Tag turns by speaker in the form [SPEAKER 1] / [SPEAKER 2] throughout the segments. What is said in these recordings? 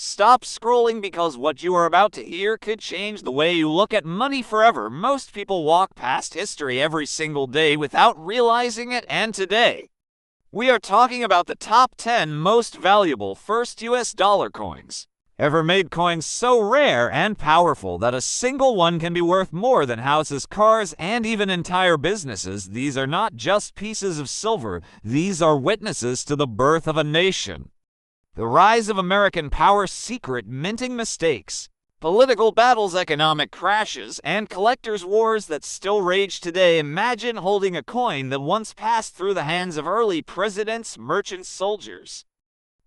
[SPEAKER 1] Stop scrolling because what you are about to hear could change the way you look at money forever. Most people walk past history every single day without realizing it, and today, we are talking about the top 10 most valuable first US dollar coins ever made, coins so rare and powerful that a single one can be worth more than houses, cars, and even entire businesses. These are not just pieces of silver, these are witnesses to the birth of a nation. The rise of American power, secret minting mistakes, political battles, economic crashes, and collectors' wars that still rage today. Imagine holding a coin that once passed through the hands of early presidents, merchants, soldiers,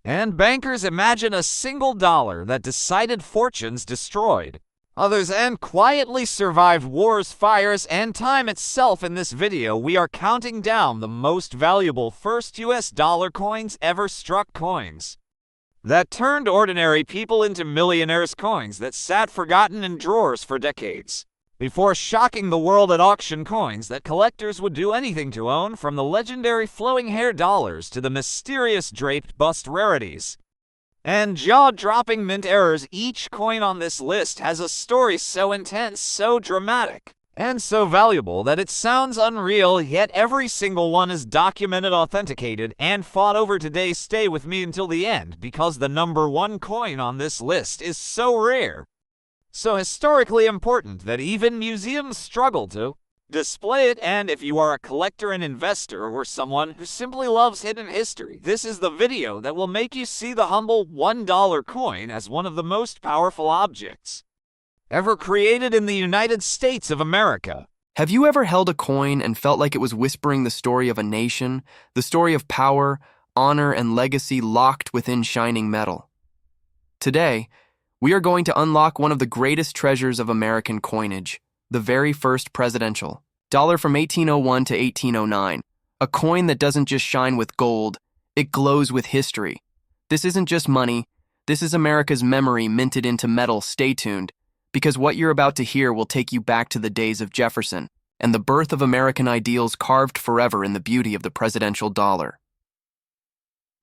[SPEAKER 1] and bankers. Imagine a single dollar that decided fortunes, destroyed others, and quietly survived wars, fires, and time itself. In this video, we are counting down the most valuable first US dollar coins ever struck, coins that turned ordinary people into millionaires, coins that sat forgotten in drawers for decades before shocking the world at auction, coins that collectors would do anything to own, from the legendary flowing hair dollars to the mysterious draped bust rarities and jaw-dropping mint errors. Each coin on this list has a story so intense, so dramatic, and so valuable that it sounds unreal, yet every single one is documented, authenticated, and fought over. Today, stay with me until the end, because the number one coin on this list is so rare, so historically important, that even museums struggle to display it. And if you are a collector, an investor, or someone who simply loves hidden history, this is the video that will make you see the humble $1 coin as one of the most powerful objects ever created in the United States of America.
[SPEAKER 2] Have you ever held a coin and felt like it was whispering the story of a nation, the story of power, honor, and legacy locked within shining metal? Today, we are going to unlock one of the greatest treasures of American coinage, the very first presidential dollar from 1801 to 1809, a coin that doesn't just shine with gold, it glows with history. This isn't just money, this is America's memory minted into metal. Stay tuned, because what you're about to hear will take you back to the days of Jefferson and the birth of American ideals carved forever in the beauty of the presidential dollar.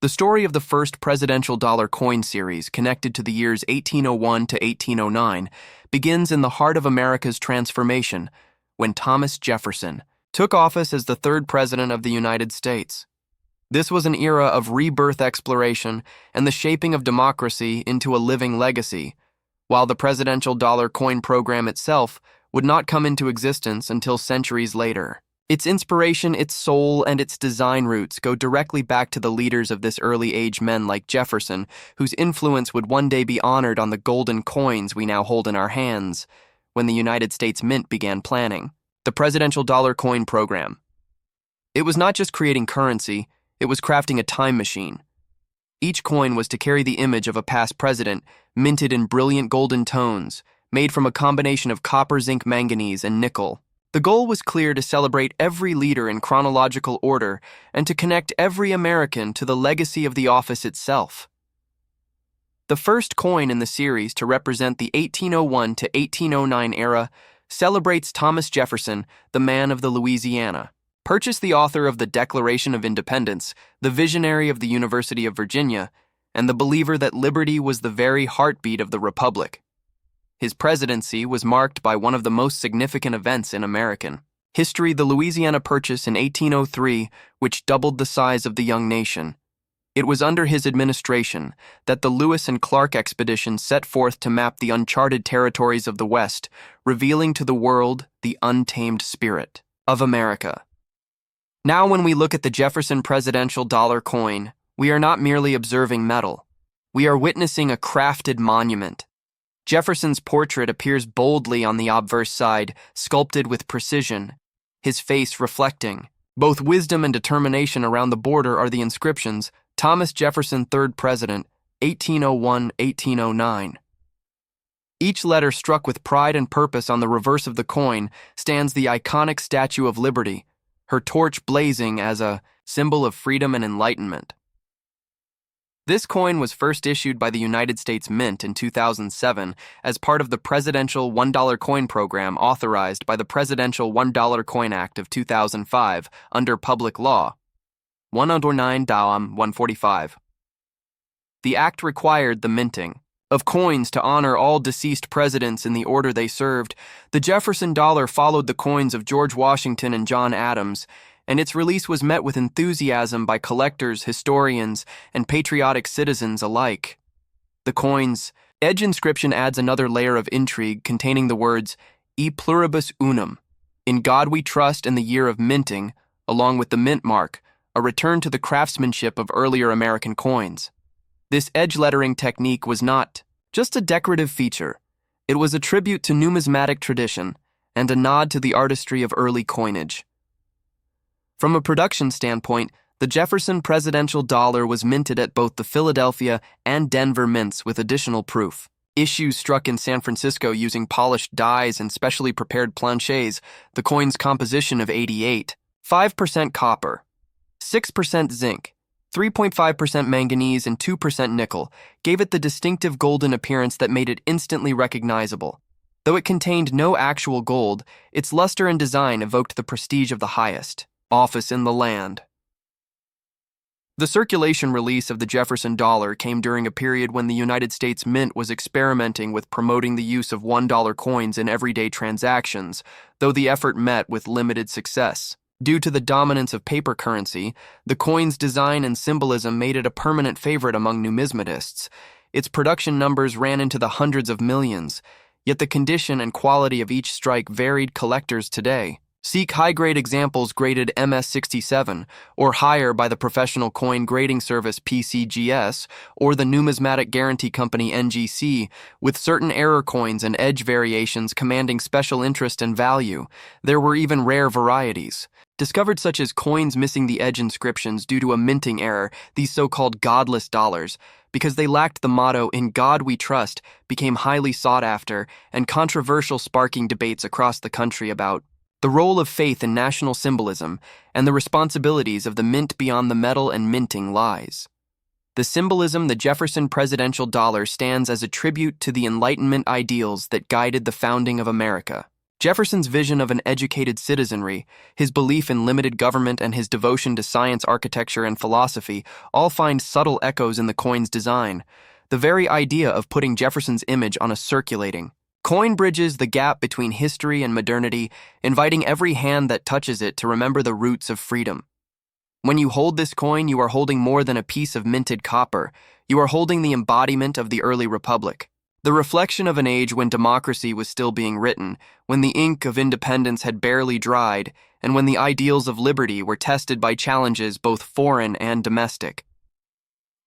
[SPEAKER 2] The story of the first presidential dollar coin series, connected to the years 1801 to 1809, begins in the heart of America's transformation, when Thomas Jefferson took office as the third president of the United States. This was an era of rebirth, exploration, and the shaping of democracy into a living legacy, while the presidential dollar coin program itself would not come into existence until centuries later. Its inspiration, its soul, and its design roots go directly back to the leaders of this early age, men like Jefferson, whose influence would one day be honored on the golden coins we now hold in our hands. When the United States Mint began planning the presidential dollar coin program, it was not just creating currency, it was crafting a time machine. Each coin was to carry the image of a past president, minted in brilliant golden tones, made from a combination of copper, zinc, manganese, and nickel. The goal was clear: to celebrate every leader in chronological order and to connect every American to the legacy of the office itself. The first coin in the series to represent the 1801 to 1809 era celebrates Thomas Jefferson, the man of the Louisiana Purchase, the author of the Declaration of Independence, the visionary of the University of Virginia, and the believer that liberty was the very heartbeat of the Republic. His presidency was marked by one of the most significant events in American history, the Louisiana Purchase in 1803, which doubled the size of the young nation. It was under his administration that the Lewis and Clark expedition set forth to map the uncharted territories of the West, revealing to the world the untamed spirit of America. Now, when we look at the Jefferson presidential dollar coin, we are not merely observing metal. We are witnessing a crafted monument. Jefferson's portrait appears boldly on the obverse side, sculpted with precision, his face reflecting both wisdom and determination. Around the border are the inscriptions, Thomas Jefferson, 3rd President, 1801-1809. Each letter struck with pride and purpose. On the reverse of the coin stands the iconic Statue of Liberty, her torch blazing as a symbol of freedom and enlightenment. This coin was first issued by the United States Mint in 2007 as part of the Presidential $1 Coin Program authorized by the Presidential $1 Coin Act of 2005 under Public Law 109-145. The act required the minting of coins to honor all deceased presidents in the order they served, the Jefferson dollar followed the coins of George Washington and John Adams, and its release was met with enthusiasm by collectors, historians, and patriotic citizens alike. The coin's edge inscription adds another layer of intrigue containing the words, E pluribus unum, in God we trust, in the year of minting, along with the mint mark, a return to the craftsmanship of earlier American coins. This edge lettering technique was not just a decorative feature. It was a tribute to numismatic tradition and a nod to the artistry of early coinage. From a production standpoint, the Jefferson presidential dollar was minted at both the Philadelphia and Denver mints with additional proof. Issues struck in San Francisco using polished dies and specially prepared planchets, the coin's composition of 88, 5% copper, 6% zinc, 3.5% manganese, and 2% nickel, gave it the distinctive golden appearance that made it instantly recognizable. Though it contained no actual gold, its luster and design evoked the prestige of the highest office in the land. The circulation release of the Jefferson dollar came during a period when the United States Mint was experimenting with promoting the use of $1 coins in everyday transactions, though the effort met with limited success. Due to the dominance of paper currency, the coin's design and symbolism made it a permanent favorite among numismatists. Its production numbers ran into the hundreds of millions, yet the condition and quality of each strike varied collectors today. Seek high-grade examples graded MS-67 or higher by the professional coin grading service PCGS or the numismatic guarantee company NGC, with certain error coins and edge variations commanding special interest and value. There were even rare varieties discovered, such as coins missing the edge inscriptions due to a minting error. These so-called godless dollars, because they lacked the motto "In God We Trust," became highly sought after and controversial, sparking debates across the country about the role of faith in national symbolism and the responsibilities of the mint beyond the metal and minting lies. The symbolism, the Jefferson presidential dollar stands as a tribute to the Enlightenment ideals that guided the founding of America. Jefferson's vision of an educated citizenry, his belief in limited government, and his devotion to science, architecture, and philosophy all find subtle echoes in the coin's design. The very idea of putting Jefferson's image on a circulating coin bridges the gap between history and modernity, inviting every hand that touches it to remember the roots of freedom. When you hold this coin, you are holding more than a piece of minted copper. You are holding the embodiment of the early republic, the reflection of an age when democracy was still being written, when the ink of independence had barely dried, and when the ideals of liberty were tested by challenges both foreign and domestic.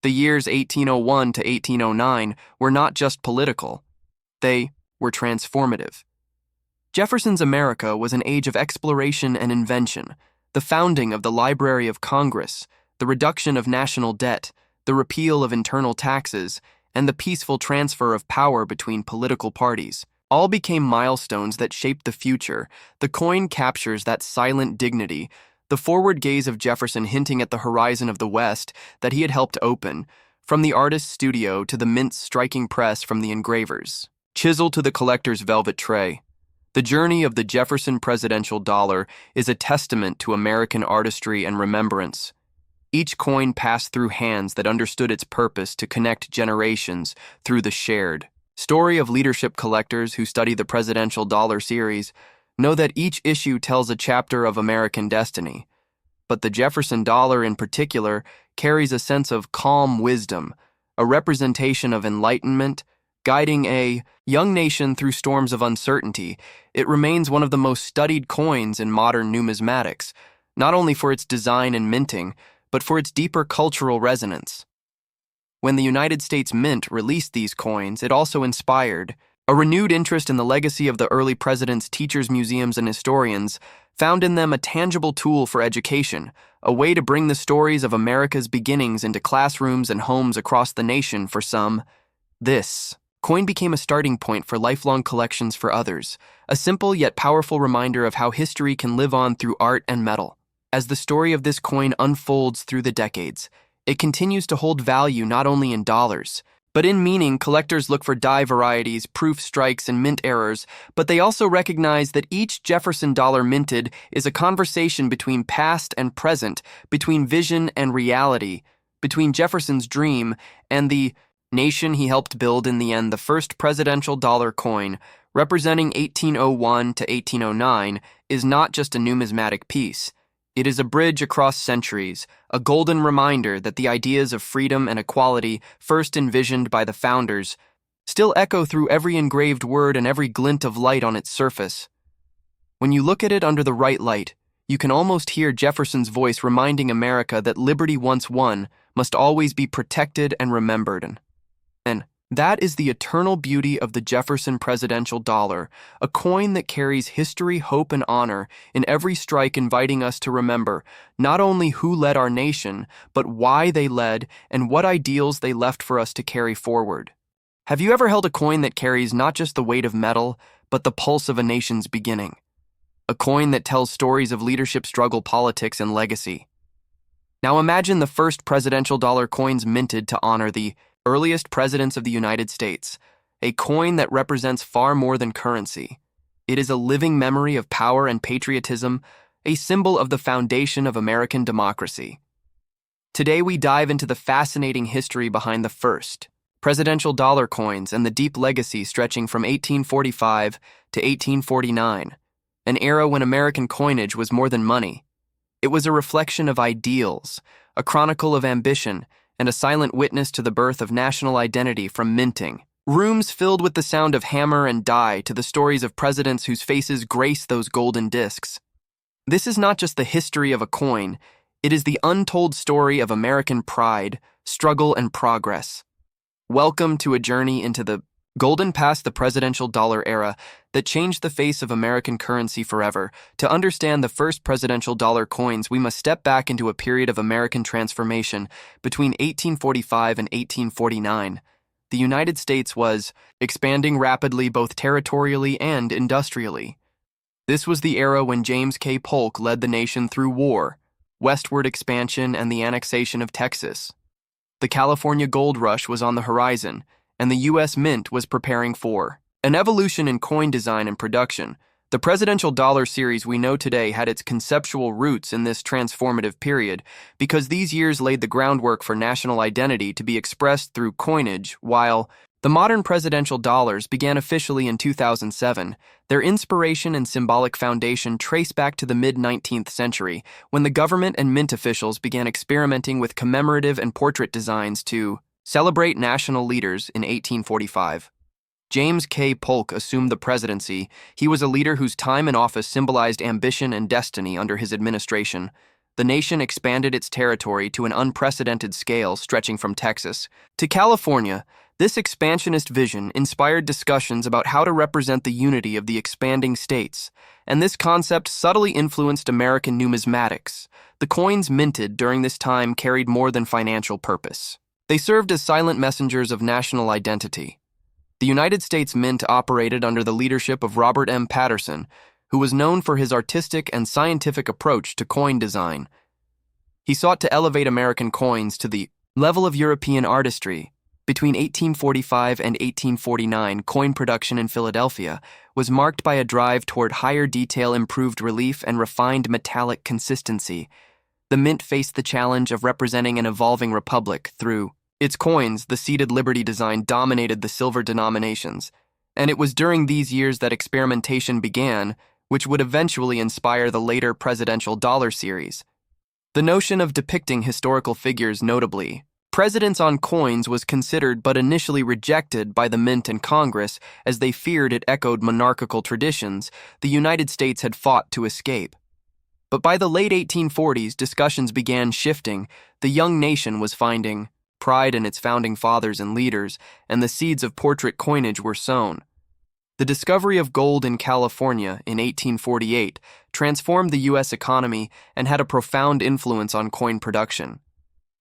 [SPEAKER 2] The years 1801 to 1809 were not just political. They were transformative. Jefferson's America was an age of exploration and invention, the founding of the Library of Congress, the reduction of national debt, the repeal of internal taxes, and the peaceful transfer of power between political parties. All became milestones that shaped the future. The coin captures that silent dignity, the forward gaze of Jefferson hinting at the horizon of the West that he had helped open, from the artist's studio to the mint's striking press, from the engraver's chisel to the collector's velvet tray. The journey of the Jefferson presidential dollar is a testament to American artistry and remembrance. Each coin passed through hands that understood its purpose to connect generations through the shared story of leadership. Collectors who study the presidential dollar series know that each issue tells a chapter of American destiny. But the Jefferson dollar in particular carries a sense of calm wisdom, a representation of enlightenment, guiding a young nation through storms of uncertainty. It remains one of the most studied coins in modern numismatics, not only for its design and minting, but for its deeper cultural resonance. When the United States Mint released these coins, it also inspired a renewed interest in the legacy of the early presidents. Teachers, museums, and historians found in them a tangible tool for education, a way to bring the stories of America's beginnings into classrooms and homes across the nation. For some, this coin became a starting point for lifelong collections. For others, a simple yet powerful reminder of how history can live on through art and metal. As the story of this coin unfolds through the decades, it continues to hold value not only in dollars, but in meaning. Collectors look for die varieties, proof strikes, and mint errors, but they also recognize that each Jefferson dollar minted is a conversation between past and present, between vision and reality, between Jefferson's dream and the nation he helped build in the end the first presidential dollar coin, representing 1801 to 1809, is not just a numismatic piece. It is a bridge across centuries, a golden reminder that the ideas of freedom and equality first envisioned by the founders still echo through every engraved word and every glint of light on its surface. When you look at it under the right light, you can almost hear Jefferson's voice reminding America that liberty once won must always be protected and remembered. And that is the eternal beauty of the Jefferson presidential dollar, a coin that carries history, hope, and honor in every strike, inviting us to remember not only who led our nation, but why they led and what ideals they left for us to carry forward. Have you ever held a coin that carries not just the weight of metal, but the pulse of a nation's beginning? A coin that tells stories of leadership, struggle, politics, and legacy. Now imagine the first presidential dollar coins minted to honor the earliest presidents of the United States, a coin that represents far more than currency. It is a living memory of power and patriotism, a symbol of the foundation of American democracy. Today we dive into the fascinating history behind the first presidential dollar coins and the deep legacy stretching from 1845 to 1849, an era when American coinage was more than money. It was a reflection of ideals, a chronicle of ambition, and a silent witness to the birth of national identity from minting. Rooms filled with the sound of hammer and die to the stories of presidents whose faces grace those golden discs. This is not just the history of a coin, it is the untold story of American pride, struggle, and progress. Welcome to a journey into the golden past, the presidential dollar era that changed the face of American currency forever. To understand the first presidential dollar coins, we must step back into a period of American transformation between 1845 and 1849. The United States was expanding rapidly both territorially and industrially. This was the era when James K. Polk led the nation through war, westward expansion, and the annexation of Texas. The California gold rush was on the horizon, and the U.S. Mint was preparing for an evolution in coin design and production. The presidential dollar series we know today had its conceptual roots in this transformative period because these years laid the groundwork for national identity to be expressed through coinage. While the modern presidential dollars began officially in 2007, their inspiration and symbolic foundation trace back to the mid-19th century when the government and mint officials began experimenting with commemorative and portrait designs to celebrate national leaders. In 1845, James K. Polk assumed the presidency. He was a leader whose time in office symbolized ambition and destiny. Under his administration, the nation expanded its territory to an unprecedented scale, stretching from Texas to California. This expansionist vision inspired discussions about how to represent the unity of the expanding states, and this concept subtly influenced American numismatics. The coins minted during this time carried more than financial purpose. They served as silent messengers of national identity. The United States Mint operated under the leadership of Robert M. Patterson, who was known for his artistic and scientific approach to coin design. He sought to elevate American coins to the level of European artistry. Between 1845 and 1849, coin production in Philadelphia was marked by a drive toward higher detail, improved relief, and refined metallic consistency. The Mint faced the challenge of representing an evolving republic through its coins. The seated Liberty design dominated the silver denominations, and it was during these years that experimentation began, which would eventually inspire the later presidential dollar series. The notion of depicting historical figures, notably presidents on coins, was considered but initially rejected by the Mint and Congress as they feared it echoed monarchical traditions the United States had fought to escape. But by the late 1840s, discussions began shifting. The young nation was finding pride in its founding fathers and leaders, and the seeds of portrait coinage were sown. The discovery of gold in California in 1848 transformed the U.S. economy and had a profound influence on coin production.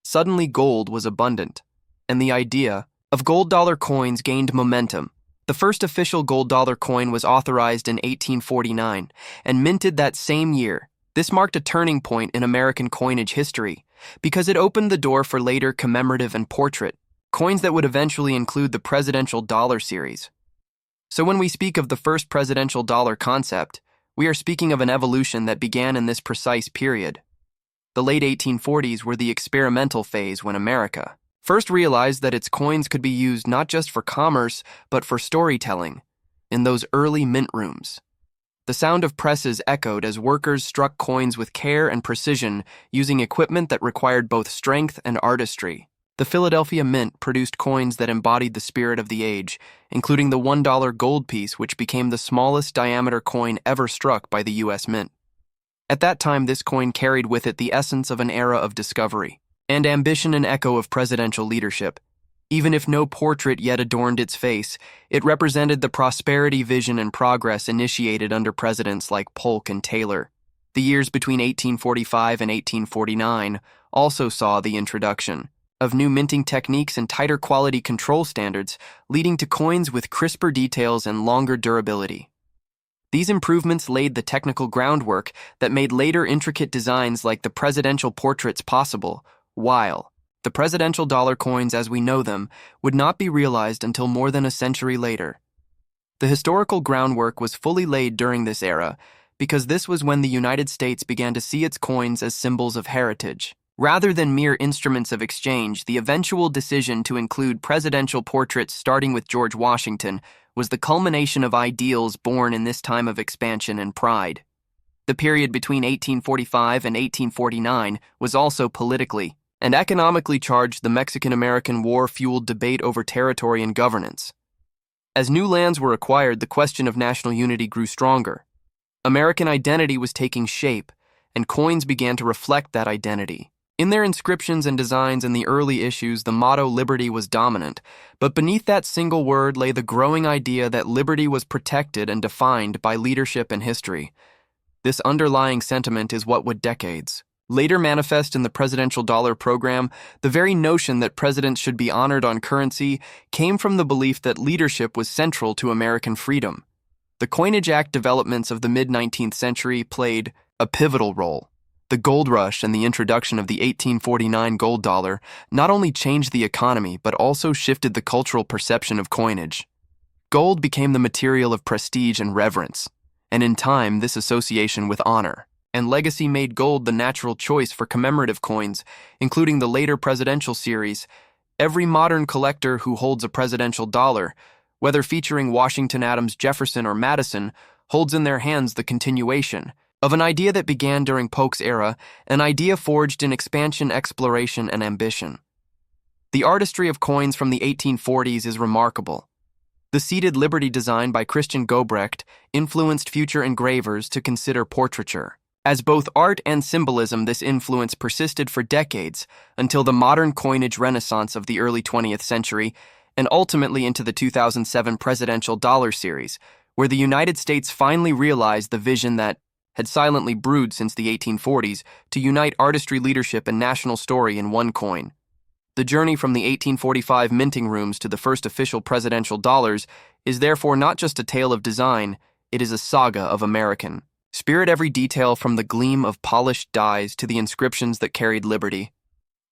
[SPEAKER 2] Suddenly, gold was abundant, and the idea of gold dollar coins gained momentum. The first official gold dollar coin was authorized in 1849 and minted that same year. This marked a turning point in American coinage history because it opened the door for later commemorative and portrait coins that would eventually include the presidential dollar series. So when we speak of the first presidential dollar concept, we are speaking of an evolution that began in this precise period. The late 1840s were the experimental phase when America first realized that its coins could be used not just for commerce, but for storytelling in those early mint rooms. The sound of presses echoed as workers struck coins with care and precision using equipment that required both strength and artistry. The Philadelphia Mint produced coins that embodied the spirit of the age, including the $1 gold piece, which became the smallest diameter coin ever struck by the U.S. Mint. At that time, this coin carried with it the essence of an era of discovery and ambition, an echo of presidential leadership. Even if no portrait yet adorned its face, it represented the prosperity, vision, and progress initiated under presidents like Polk and Taylor. The years between 1845 and 1849 also saw the introduction of new minting techniques and tighter quality control standards, leading to coins with crisper details and longer durability. These improvements laid the technical groundwork that made later intricate designs like the presidential portraits possible, while the presidential dollar coins as we know them would not be realized until more than a century later. The historical groundwork was fully laid during this era because this was when the United States began to see its coins as symbols of heritage. Rather than mere instruments of exchange, the eventual decision to include presidential portraits starting with George Washington was the culmination of ideals born in this time of expansion and pride. The period between 1845 and 1849 was also politically and economically charged. The Mexican-American War fueled debate over territory and governance. As new lands were acquired, the question of national unity grew stronger. American identity was taking shape, and coins began to reflect that identity. In their inscriptions and designs in the early issues, the motto liberty was dominant, but beneath that single word lay the growing idea that liberty was protected and defined by leadership and history. This underlying sentiment is what would decades later manifest in the presidential dollar program. The very notion that presidents should be honored on currency came from the belief that leadership was central to American freedom. The Coinage Act developments of the mid-19th century played a pivotal role. The gold rush and the introduction of the 1849 gold dollar not only changed the economy but also shifted the cultural perception of coinage. Gold became the material of prestige and reverence, and in time this association with honor and legacy made gold the natural choice for commemorative coins, including the later presidential series. Every modern collector who holds a presidential dollar, whether featuring Washington, Adams, Jefferson, or Madison, holds in their hands the continuation of an idea that began during Polk's era, an idea forged in expansion, exploration, and ambition. The artistry of coins from the 1840s is remarkable. The seated Liberty design by Christian Gobrecht influenced future engravers to consider portraiture. As both art and symbolism, this influence persisted for decades until the modern coinage renaissance of the early 20th century, and ultimately into the 2007 presidential dollar series, where the United States finally realized the vision that had silently brewed since the 1840s to unite artistry, leadership, and national story in one coin. The journey from the 1845 minting rooms to the first official presidential dollars is therefore not just a tale of design, it is a saga of American spirit. Every detail from the gleam of polished dies to the inscriptions that carried liberty.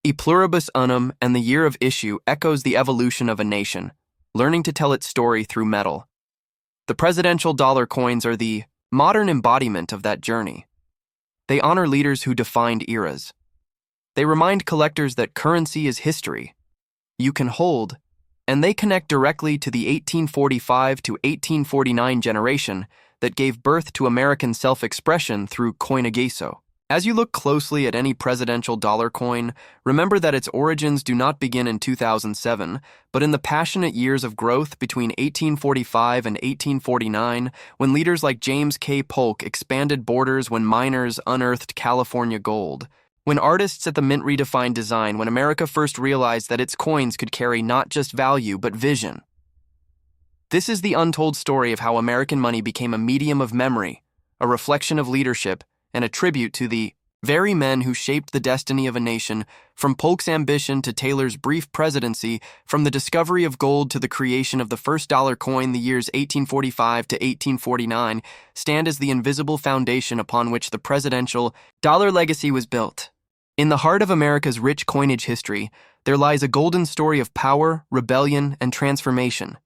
[SPEAKER 2] E pluribus unum and the year of issue echoes the evolution of a nation, learning to tell its story through metal. The presidential dollar coins are the modern embodiment of that journey. They honor leaders who defined eras. They remind collectors that currency is history you can hold, and they connect directly to the 1845 to 1849 generation that gave birth to American self-expression through coinagéso. As you look closely at any presidential dollar coin, remember that its origins do not begin in 2007, but in the passionate years of growth between 1845 and 1849, when leaders like James K. Polk expanded borders, when miners unearthed California gold, when artists at the Mint redefined design, when America first realized that its coins could carry not just value but vision. This is the untold story of how American money became a medium of memory, a reflection of leadership, and a tribute to the very men who shaped the destiny of a nation. From Polk's ambition to Taylor's brief presidency, from the discovery of gold to the creation of the first dollar coin, the years 1845 to 1849 stand as the invisible foundation upon which the presidential dollar legacy was built. In the heart of America's rich coinage history, there lies a golden story of power, rebellion, and transformation.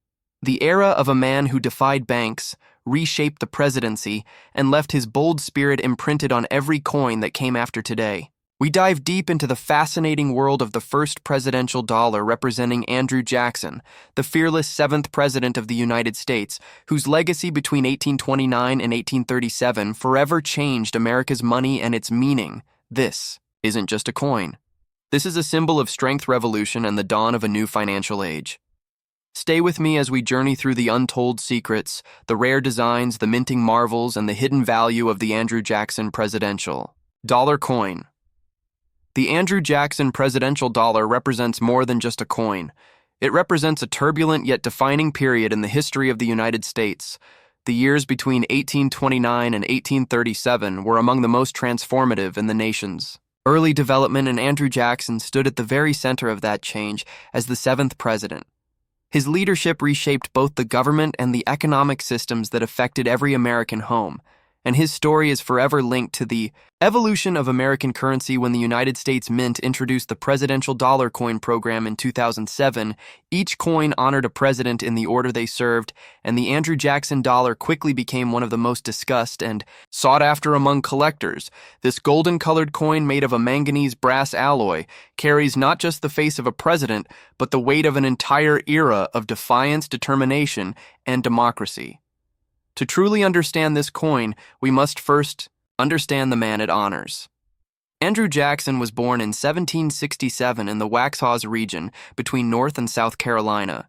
[SPEAKER 2] The era of a man who defied banks, reshaped the presidency, and left his bold spirit imprinted on every coin that came after today. We dive deep into the fascinating world of the first presidential dollar representing Andrew Jackson, the fearless seventh president of the United States, whose legacy between 1829 and 1837 forever changed America's money and its meaning. This isn't just a coin. This is a symbol of strength, revolution, and the dawn of a new financial age. Stay with me as we journey through the untold secrets, the rare designs, the minting marvels, and the hidden value of the Andrew Jackson presidential dollar coin. The Andrew Jackson presidential dollar represents more than just a coin. It represents a turbulent yet defining period in the history of the United States. The years between 1829 and 1837 were among the most transformative in the nation's early development, and Andrew Jackson stood at the very center of that change as the seventh president. His leadership reshaped both the government and the economic systems that affected every American home, and his story is forever linked to the evolution of American currency. When the United States Mint introduced the presidential dollar coin program in 2007, each coin honored a president in the order they served, and the Andrew Jackson dollar quickly became one of the most discussed and sought after among collectors. This golden-colored coin made of a manganese brass alloy carries not just the face of a president, but the weight of an entire era of defiance, determination, and democracy. To truly understand this coin, we must first understand the man it honors. Andrew Jackson was born in 1767 in the Waxhaws region between North and South Carolina.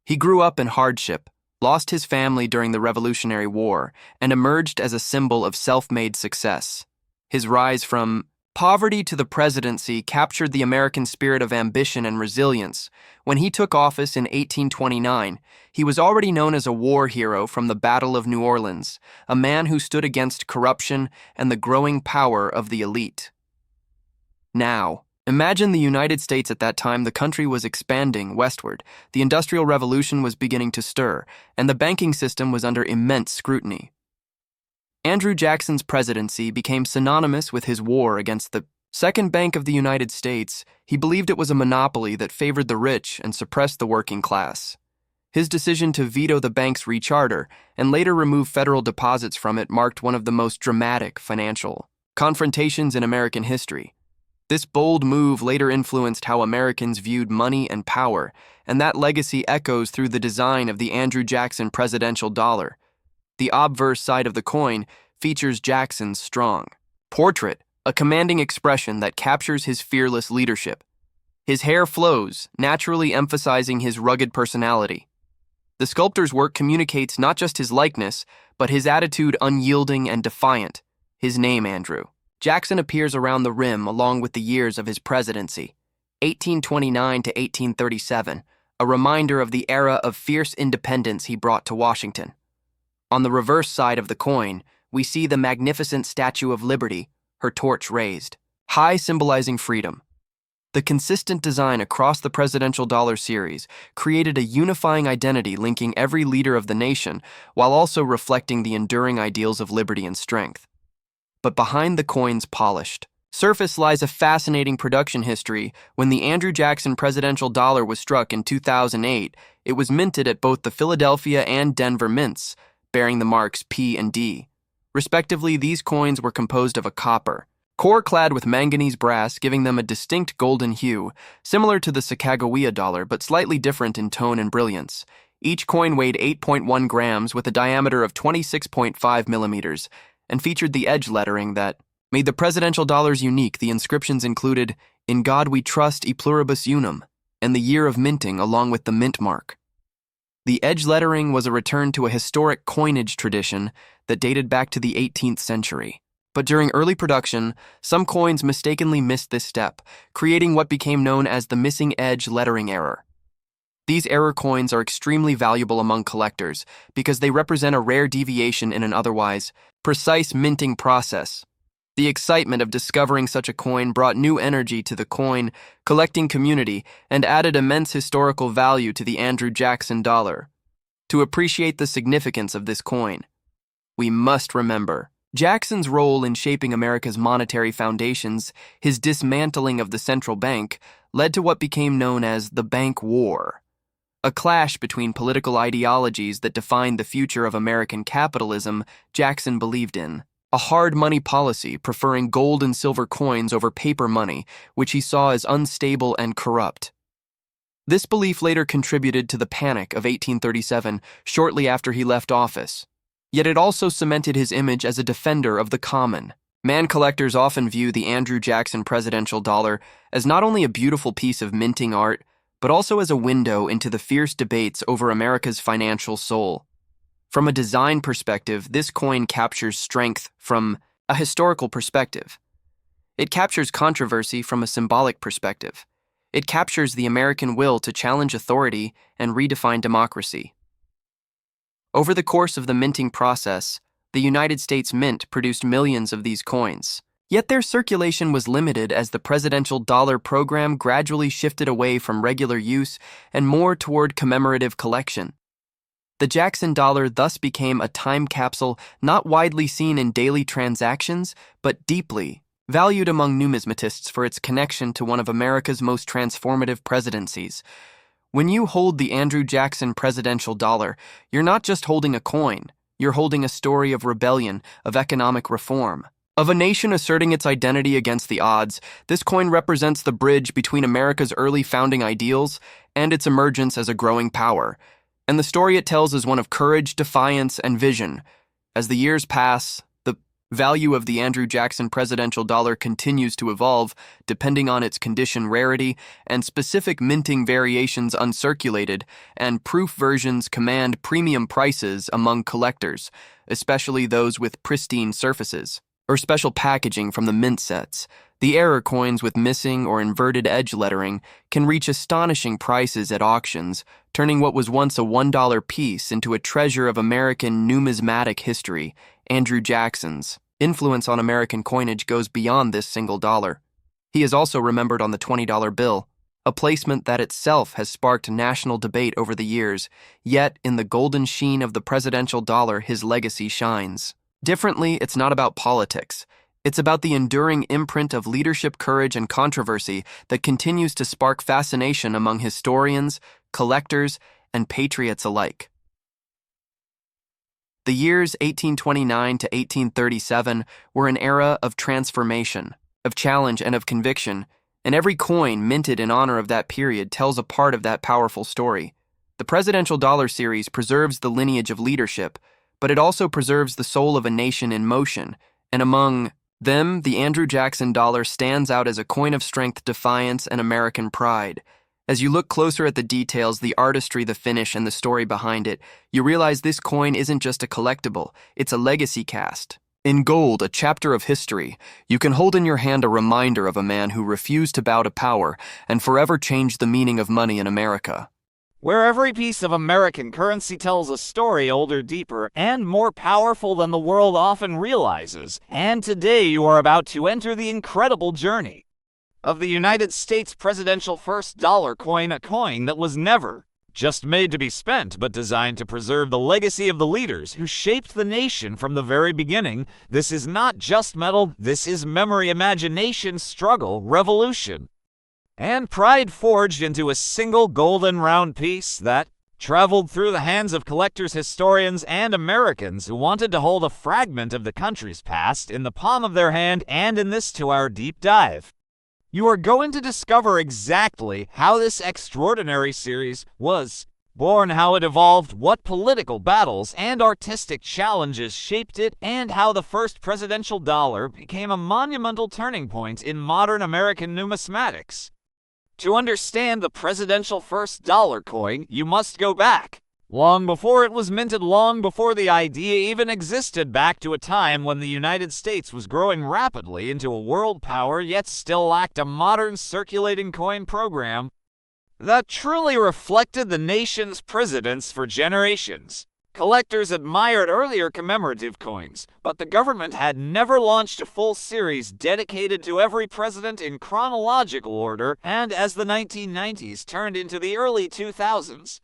[SPEAKER 2] He grew up in hardship, lost his family during the Revolutionary War, and emerged as a symbol of self-made success. His rise from poverty to the presidency captured the American spirit of ambition and resilience. When he took office in 1829, he was already known as a war hero from the Battle of New Orleans, a man who stood against corruption and the growing power of the elite. Now, imagine the United States at that time. The country was expanding westward, the Industrial Revolution was beginning to stir, and the banking system was under immense scrutiny. Andrew Jackson's presidency became synonymous with his war against the Second Bank of the United States. He believed it was a monopoly that favored the rich and suppressed the working class. His decision to veto the bank's recharter and later remove federal deposits from it marked one of the most dramatic financial confrontations in American history. This bold move later influenced how Americans viewed money and power, and that legacy echoes through the design of the Andrew Jackson presidential dollar. The obverse side of the coin features Jackson's strong portrait, a commanding expression that captures his fearless leadership. His hair flows, naturally emphasizing his rugged personality. The sculptor's work communicates not just his likeness, but his attitude, unyielding and defiant. His name, Andrew Jackson, appears around the rim along with the years of his presidency, 1829 to 1837, a reminder of the era of fierce independence he brought to Washington. On the reverse side of the coin, we see the magnificent Statue of Liberty, her torch raised, high, symbolizing freedom. The consistent design across the presidential dollar series created a unifying identity linking every leader of the nation while also reflecting the enduring ideals of liberty and strength. But behind the coin's polished surface lies a fascinating production history. When the Andrew Jackson presidential dollar was struck in 2008, it was minted at both the Philadelphia and Denver mints, bearing the marks P and D. Respectively, these coins were composed of a copper core clad with manganese brass, giving them a distinct golden hue, similar to the Sacagawea dollar but slightly different in tone and brilliance. Each coin weighed 8.1 grams with a diameter of 26.5 millimeters and featured the edge lettering that made the presidential dollars unique. The inscriptions included, "In God We Trust, E Pluribus Unum," and the year of minting along with the mint mark. The edge lettering was a return to a historic coinage tradition that dated back to the 18th century. But during early production, some coins mistakenly missed this step, creating what became known as the missing edge lettering error. These error coins are extremely valuable among collectors because they represent a rare deviation in an otherwise precise minting process. The excitement of discovering such a coin brought new energy to the coin collecting community and added immense historical value to the Andrew Jackson dollar. To appreciate the significance of this coin, we must remember Jackson's role in shaping America's monetary foundations. His dismantling of the central bank led to what became known as the Bank War, a clash between political ideologies that defined the future of American capitalism. Jackson believed in a hard money policy preferring gold and silver coins over paper money, which he saw as unstable and corrupt. This belief later contributed to the Panic of 1837, shortly after he left office. Yet it also cemented his image as a defender of the common. Man collectors often view the Andrew Jackson presidential dollar as not only a beautiful piece of minting art, but also as a window into the fierce debates over America's financial soul. From a design perspective, this coin captures strength from a historical perspective. It captures controversy from a symbolic perspective. It captures the American will to challenge authority and redefine democracy. Over the course of the minting process, the United States Mint produced millions of these coins. Yet their circulation was limited as the presidential dollar program gradually shifted away from regular use and more toward commemorative collection. The Jackson dollar thus became a time capsule not widely seen in daily transactions, but deeply valued among numismatists for its connection to one of America's most transformative presidencies. When you hold the Andrew Jackson presidential dollar, you're not just holding a coin, you're holding a story of rebellion, of economic reform, of a nation asserting its identity against the odds. This coin represents the bridge between America's early founding ideals and its emergence as a growing power. And the story it tells is one of courage, defiance, and vision. As the years pass, the value of the Andrew Jackson presidential dollar continues to evolve, depending on its condition, rarity, and specific minting variations uncirculated, and proof versions command premium prices among collectors, especially those with pristine surfaces, or special packaging from the mint sets. The error coins with missing or inverted edge lettering can reach astonishing prices at auctions, turning what was once a $1 piece into a treasure of American numismatic history. Andrew Jackson's influence on American coinage goes beyond this single dollar. He is also remembered on the $20 bill, a placement that itself has sparked national debate over the years, yet in the golden sheen of the presidential dollar his legacy shines. Differently, it's not about politics. It's about the enduring imprint of leadership, courage, and controversy that continues to spark fascination among historians, collectors, and patriots alike. The years 1829 to 1837 were an era of transformation, of challenge, and of conviction, and every coin minted in honor of that period tells a part of that powerful story. The presidential dollar series preserves the lineage of leadership, but it also preserves the soul of a nation in motion, and among them, the Andrew Jackson dollar stands out as a coin of strength, defiance, and American pride. As you look closer at the details, the artistry, the finish, and the story behind it, you realize this coin isn't just a collectible, it's a legacy cast. In gold, a chapter of history, you can hold in your hand a reminder of a man who refused to bow to power and forever changed the meaning of money in America.
[SPEAKER 1] Where every piece of American currency tells a story older, deeper, and more powerful than the world often realizes. And today you are about to enter the incredible journey of the United States presidential first dollar coin, a coin that was never just made to be spent, but designed to preserve the legacy of the leaders who shaped the nation from the very beginning. This is not just metal, this is memory, imagination, struggle, revolution, and pride forged into a single golden round piece that traveled through the hands of collectors, historians, and Americans who wanted to hold a fragment of the country's past in the palm of their hand. And in this 2-hour deep dive, you are going to discover exactly how this extraordinary series was born, how it evolved, what political battles and artistic challenges shaped it, and how the first presidential dollar became a monumental turning point in modern American numismatics. To understand the presidential first dollar coin, you must go back long before it was minted, long before the idea even existed, back to a time when the United States was growing rapidly into a world power, yet still lacked a modern circulating coin program that truly reflected the nation's presidents for generations. Collectors admired earlier commemorative coins, but the government had never launched a full series dedicated to every president in chronological order. And as the 1990s turned into the early 2000s,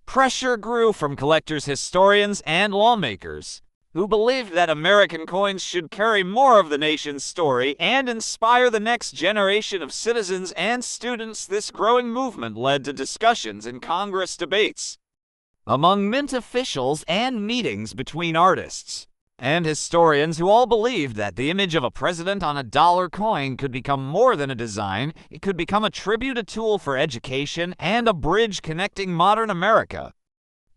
[SPEAKER 1] pressure grew from collectors, historians, and lawmakers who believed that American coins should carry more of the nation's story and inspire the next generation of citizens and students. This growing movement led to discussions in Congress, debates among mint officials, and meetings between artists, and historians who all believed that the image of a president on a dollar coin could become more than a design. It could become a tribute, a tool for education, and a bridge connecting modern America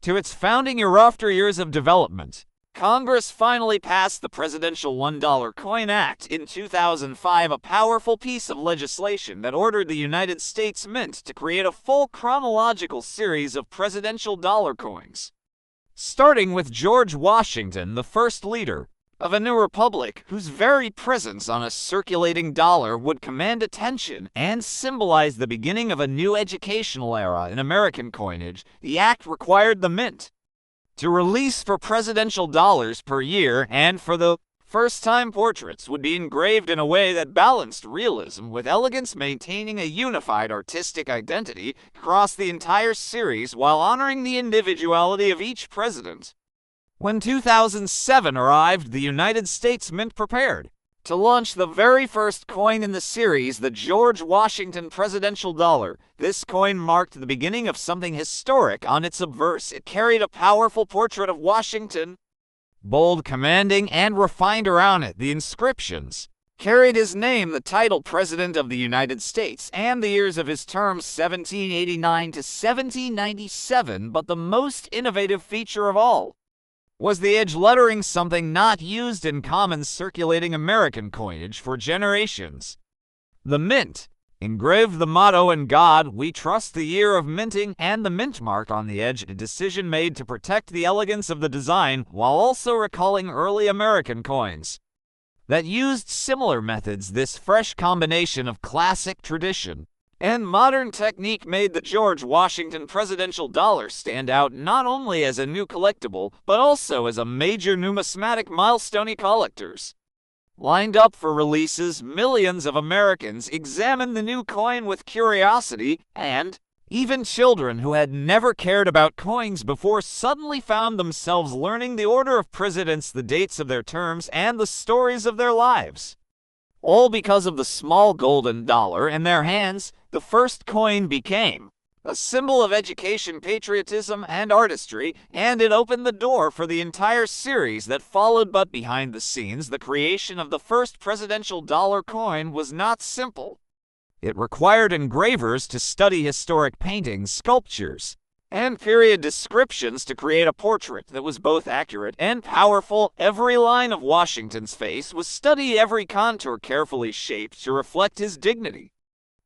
[SPEAKER 1] to its founding year. After years of development, Congress finally passed the Presidential $1 Coin Act in 2005, a powerful piece of legislation that ordered the United States Mint to create a full chronological series of presidential dollar coins, starting with George Washington, the first leader of a new republic whose very presence on a circulating dollar would command attention and symbolize the beginning of a new educational era in American coinage. The act required the mint to release for presidential dollars per year, and for the first time portraits would be engraved in a way that balanced realism with elegance, maintaining a unified artistic identity across the entire series while honoring the individuality of each president. When 2007 arrived, the United States Mint prepared to launch the very first coin in the series, the George Washington Presidential Dollar. This coin marked the beginning of something historic. On its obverse, it carried a powerful portrait of Washington, bold, commanding, and refined. Around it, the inscriptions carried his name, the title President of the United States, and the years of his term, 1789 to 1797. But the most innovative feature of all was the edge lettering, something not used in common circulating American coinage for generations. The mint engraved the motto, "In God We Trust," the year of minting, and the mint mark on the edge, a decision made to protect the elegance of the design while also recalling early American coins that used similar methods. This fresh combination of classic tradition and modern technique made the George Washington Presidential Dollar stand out not only as a new collectible, but also as a major numismatic milestone. Collectors lined up for releases, millions of Americans examined the new coin with curiosity, and even children who had never cared about coins before suddenly found themselves learning the order of presidents, the dates of their terms, and the stories of their lives, all because of the small golden dollar in their hands. The first coin became a symbol of education, patriotism, and artistry, and it opened the door for the entire series that followed. But behind the scenes, the creation of the first presidential dollar coin was not simple. It required engravers to study historic paintings, sculptures, and period descriptions to create a portrait that was both accurate and powerful. Every line of Washington's face was studied, every contour carefully shaped to reflect his dignity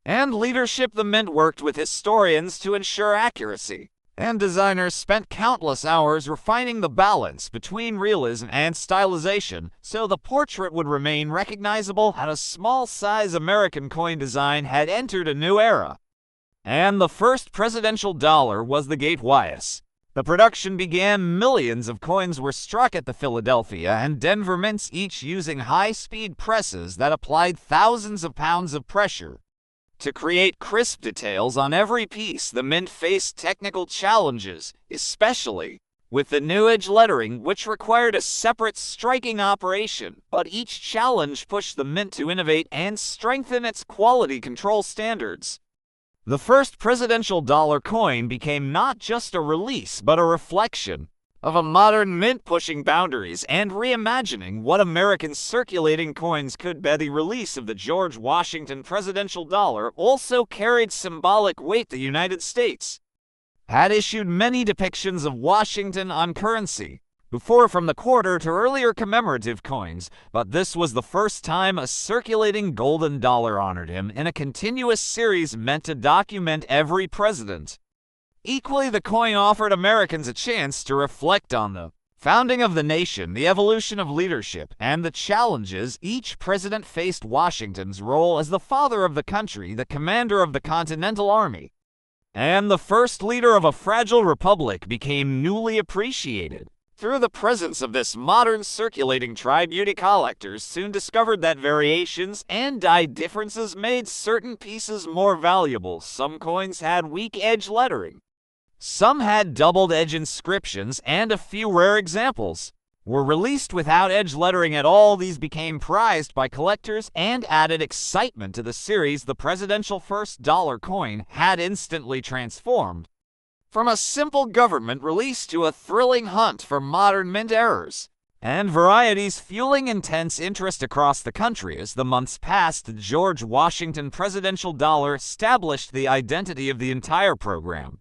[SPEAKER 1] and leadership. The Mint worked with historians to ensure accuracy, and designers spent countless hours refining the balance between realism and stylization so the portrait would remain recognizable. At a small size, American coin design had entered a new era, and the first presidential dollar was the gateway. The production began. Millions of coins were struck at the Philadelphia and Denver mints, each using high-speed presses that applied thousands of pounds of pressure to create crisp details on every piece. The Mint faced technical challenges, especially with the new edge lettering, which required a separate striking operation, but each challenge pushed the Mint to innovate and strengthen its quality control standards. The first presidential dollar coin became not just a release, but a reflection of a modern mint pushing boundaries and reimagining what American circulating coins could be. The release of the George Washington Presidential Dollar also carried symbolic weight. The United States had issued many depictions of Washington on currency before, from the quarter to earlier commemorative coins, but this was the first time a circulating golden dollar honored him in a continuous series meant to document every president. Equally, the coin offered Americans a chance to reflect on the founding of the nation, the evolution of leadership, and the challenges each president faced. Washington's role as the father of the country, the commander of the Continental Army, and the first leader of a fragile republic became newly appreciated through the presence of this modern circulating tribute. Collectors soon discovered that variations and die differences made certain pieces more valuable. Some coins had weak edge lettering, some had doubled edge inscriptions, and a few rare examples were released without edge lettering at all. These became prized by collectors and added excitement to the series. The presidential first dollar coin had instantly transformed from a simple government release to a thrilling hunt for modern mint errors. and varieties, fueling intense interest across the country. As the months passed, the George Washington presidential dollar established the identity of the entire program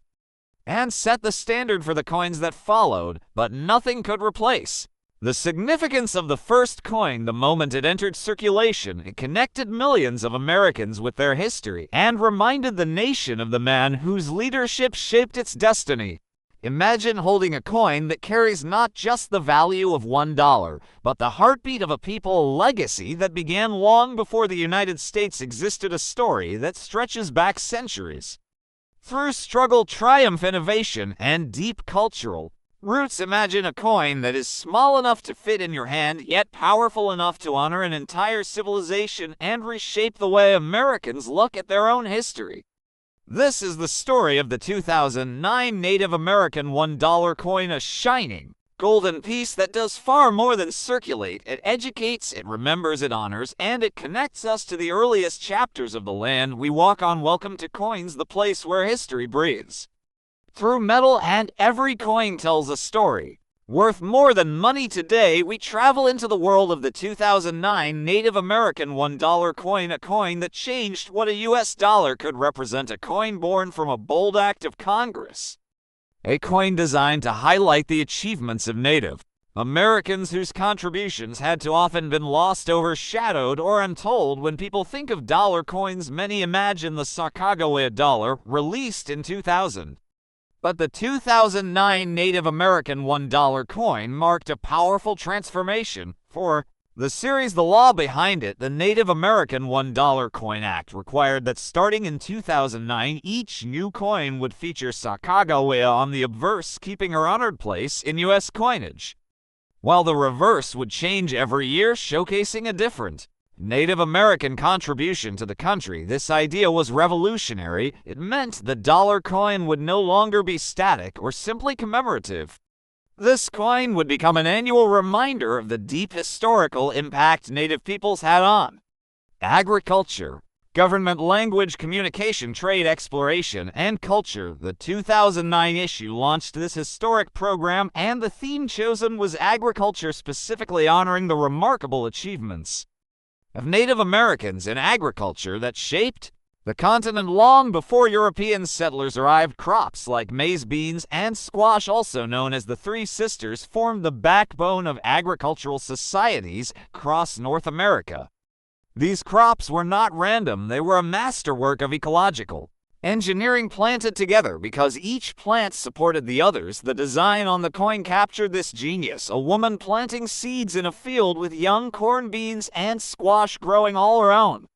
[SPEAKER 1] and set the standard for the coins that followed, but nothing could replace the significance of the first coin. The moment it entered circulation, it connected millions of Americans with their history and reminded the nation of the man whose leadership shaped its destiny. Imagine holding a coin that carries not just the value of $1, but the heartbeat of a people, a legacy that began long before the United States existed, a story that stretches back centuries. Through struggle, triumph, innovation, and deep cultural roots, imagine a coin that is small enough to fit in your hand, yet powerful enough to honor an entire civilization and reshape the way Americans look at their own history. This is the story of the 2009 Native American $1 coin, a shining, golden piece that does far more than circulate. It educates, it remembers, it honors, and it connects us to the earliest chapters of the land we walk on. Welcome to Coins, the place where history breathes through metal, and every coin tells a story. Worth more than money today, we travel into the world of the 2009 Native American $1 coin, a coin that changed what a US dollar could represent, a coin born from a bold act of Congress. A coin designed to highlight the achievements of Native Americans whose contributions had too often been lost, overshadowed, or untold. When people think of dollar coins, many imagine the Sacagawea dollar, released in 2000. But the 2009 Native American $1 coin marked a powerful transformation for the series. The law behind it, the Native American $1 Coin Act, required that starting in 2009, each new coin would feature Sacagawea on the obverse, keeping her honored place in U.S. coinage, while the reverse would change every year, showcasing a different Native American contribution to the country. This idea was revolutionary. It meant the dollar coin would no longer be static or simply commemorative. This coin would become an annual reminder of the deep historical impact Native peoples had on agriculture, government, language, communication, trade, exploration, and culture. The 2009 issue launched this historic program, and the theme chosen was agriculture, specifically honoring the remarkable achievements of Native Americans in agriculture that shaped the continent long before European settlers arrived. Crops like maize, beans, and squash, also known as the Three Sisters, formed the backbone of agricultural societies across North America. These crops were not random, they were a masterwork of ecological engineering planted together because each plant supported the others. The design on the coin captured this genius: a woman planting seeds in a field with young corn, beans, and squash growing all around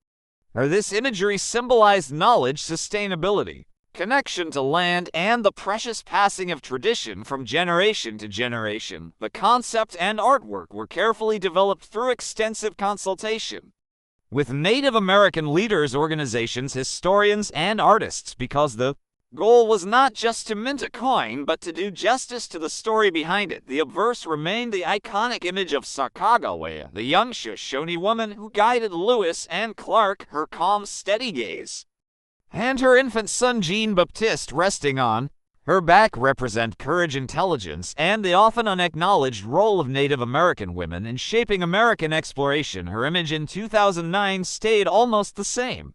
[SPEAKER 1] her. This imagery symbolized knowledge, sustainability, connection to land, and the precious passing of tradition from generation to generation. The concept and artwork were carefully developed through extensive consultation with Native American leaders, organizations, historians, and artists, because the goal was not just to mint a coin, but to do justice to the story behind it. The obverse remained the iconic image of Sacagawea, the young Shoshone woman who guided Lewis and Clark, her calm, steady gaze, and her infant son Jean-Baptiste resting on her back represent courage, intelligence, and the often unacknowledged role of Native American women in shaping American exploration. Her image in 2009 stayed almost the same,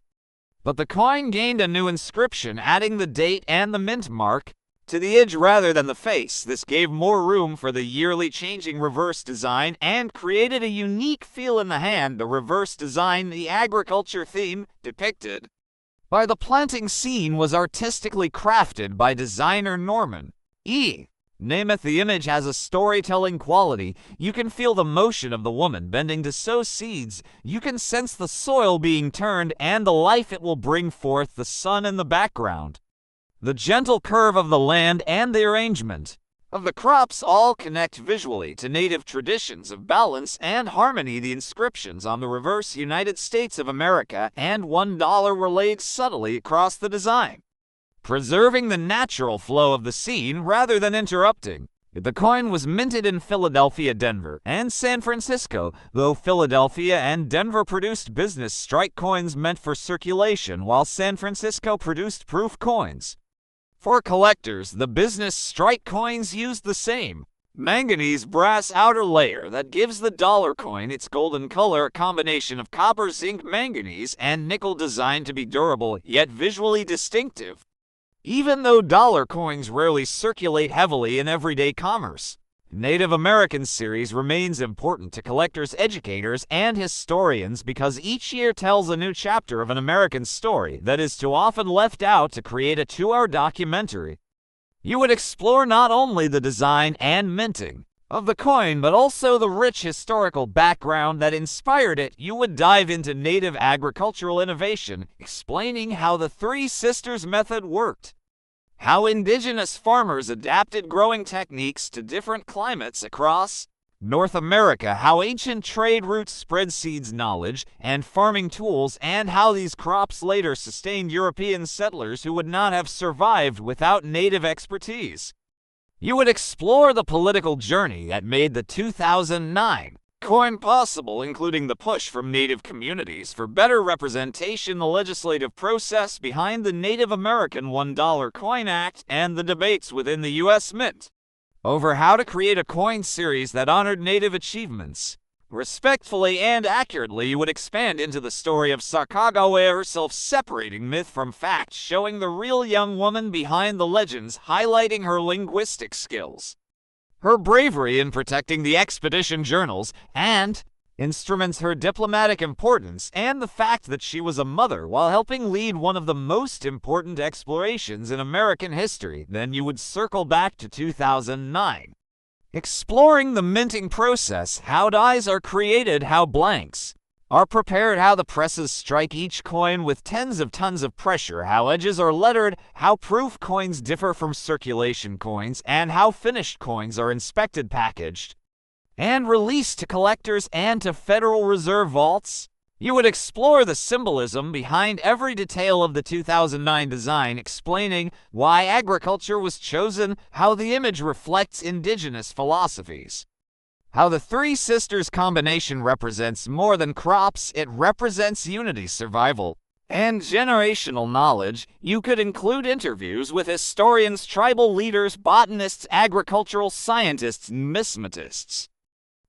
[SPEAKER 1] but the coin gained a new inscription, adding the date and the mint mark to the edge rather than the face. This gave more room for the yearly changing reverse design and created a unique feel in the hand. The reverse design, the agriculture theme depicted by the planting scene, was artistically crafted by designer Norman E. Namath. The image has a storytelling quality. You can feel the motion of the woman bending to sow seeds. You can sense the soil being turned and the life it will bring forth. The sun in the background, the gentle curve of the land, and the arrangement of the crops all connect visually to Native traditions of balance and harmony. The inscriptions on the reverse, United States of America and $1, were laid subtly across the design, preserving the natural flow of the scene rather than interrupting. The coin was minted in Philadelphia, Denver, and San Francisco, though Philadelphia and Denver produced business strike coins meant for circulation, while San Francisco produced proof coins for collectors. The business strike coins used the same Manganese brass outer layer that gives the dollar coin its golden color, a combination of copper, zinc, manganese, and nickel designed to be durable yet visually distinctive. Even though dollar coins rarely circulate heavily in everyday commerce, Native American series remains important to collectors, educators, and historians because each year tells a new chapter of an American story that is too often left out to create a 2-hour documentary. You would explore not only the design and minting of the coin, but also the rich historical background that inspired it. You would dive into native agricultural innovation, explaining how the Three Sisters method worked, how indigenous farmers adapted growing techniques to different climates across North America, how ancient trade routes spread seeds knowledge and farming tools, and how these crops later sustained European settlers who would not have survived without native expertise. You would explore the political journey that made the 2009 coin possible, including the push from Native communities for better representation, the legislative process behind the Native American $1 Coin Act, and the debates within the U.S. Mint over how to create a coin series that honored Native achievements. Respectfully and accurately, you would expand into the story of Sacagawea herself, separating myth from fact, showing the real young woman behind the legends, highlighting her linguistic skills, her bravery in protecting the expedition journals and instruments, her diplomatic importance, and the fact that she was a mother while helping lead one of the most important explorations in American history. Then you would circle back to 2009, exploring the minting process, how dies are created, how blanks are prepared, how the presses strike each coin with tens of tons of pressure, how edges are lettered, how proof coins differ from circulation coins, and how finished coins are inspected, packaged, and released to collectors and to Federal Reserve vaults. You would explore the symbolism behind every detail of the 2009 design, explaining why agriculture was chosen, how the image reflects indigenous philosophies, how the Three Sisters combination represents more than crops, it represents unity, survival, and generational knowledge. You could include interviews with historians, tribal leaders, botanists, agricultural scientists, numismatists,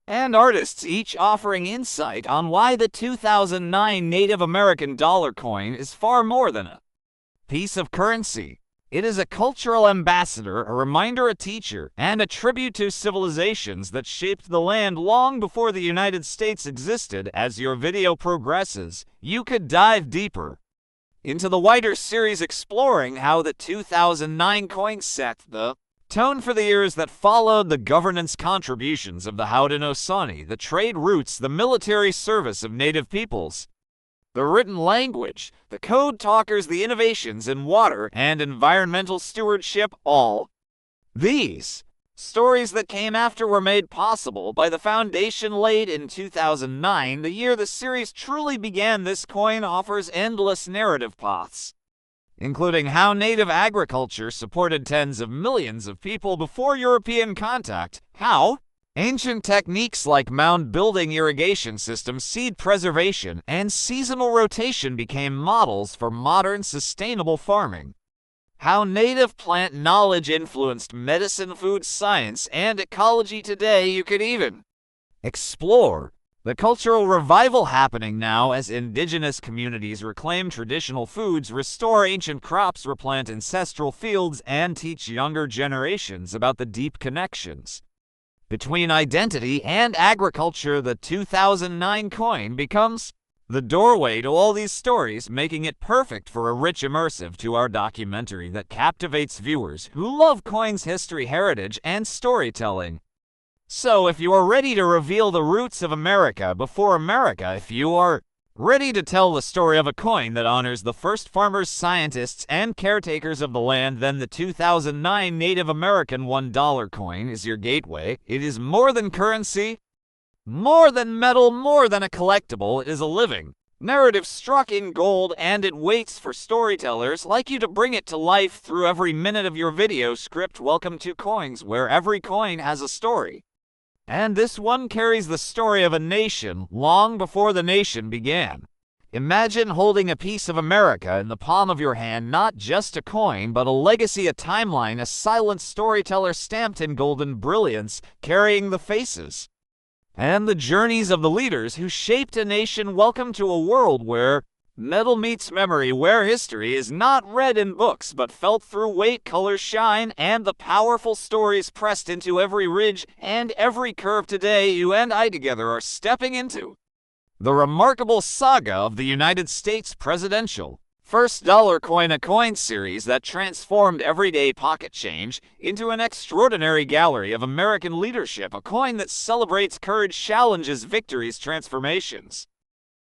[SPEAKER 1] and artists, each offering insight on why the 2009 Native American dollar coin is far more than a piece of currency. It is a cultural ambassador, a reminder, a teacher, and a tribute to civilizations that shaped the land long before the United States existed. As your video progresses, you could dive deeper into the wider series, exploring how the 2009 coin set the tone for the years that followed, the governance contributions of the Haudenosaunee, the trade routes, the military service of Native peoples, the written language, the code talkers, the innovations in water and environmental stewardship. All these stories that came after were made possible by the foundation laid in 2009, the year the series truly began. This coin offers endless narrative paths, including how native agriculture supported tens of millions of people before European contact, how ancient techniques like mound building, irrigation systems, seed preservation, and seasonal rotation became models for modern sustainable farming, how native plant knowledge influenced medicine, food science, and ecology today. You could even explore the cultural revival happening now as indigenous communities reclaim traditional foods, restore ancient crops, replant ancestral fields, and teach younger generations about the deep connections between identity and agriculture. The 2009 coin becomes the doorway to all these stories, making it perfect for a rich, immersive 2-hour documentary that captivates viewers who love coins, history, heritage, and storytelling. So if you are ready to reveal the roots of America before America, if you are ready to tell the story of a coin that honors the first farmers, scientists, and caretakers of the land, then the 2009 Native American $1 coin is your gateway. It is more than currency, more than metal, more than a collectible. It is a living narrative struck in gold, and it waits for storytellers like you to bring it to life through every minute of your video script. Welcome to Coins, where every coin has a story, and this one carries the story of a nation long before the nation began. Imagine holding a piece of America in the palm of your hand, not just a coin, but a legacy, a timeline, a silent storyteller stamped in golden brilliance, carrying the faces and the journeys of the leaders who shaped a nation. Welcome to a world where metal meets memory, where history is not read in books but felt through weight, color, shine, and the powerful stories pressed into every ridge and every curve. Today, you and I together are stepping into the remarkable saga of the United States presidential first dollar coin, a coin series that transformed everyday pocket change into an extraordinary gallery of American leadership, a coin that celebrates courage, challenges, victories, transformations,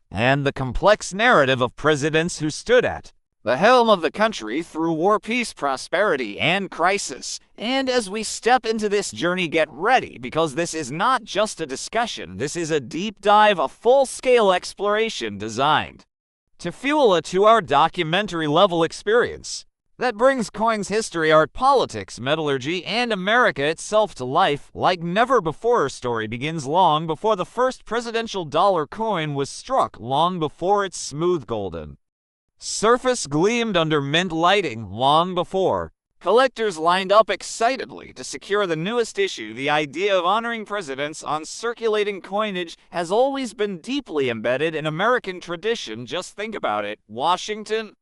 [SPEAKER 1] and the complex narrative of presidents who stood at the helm of the country through war, peace, prosperity, and crisis. And as we step into this journey, get ready, because this is not just a discussion, this is a deep dive, a full-scale exploration designed to fuel a 2-hour documentary-level experience that brings coins, history, art, politics, metallurgy, and America itself to life like never before. Our story begins long before the first presidential dollar coin was struck, long before its smooth golden surface gleamed under mint lighting, long before collectors lined up excitedly to secure the newest issue. The idea of honoring presidents on circulating coinage has always been deeply embedded in American tradition. Just think about it. Washington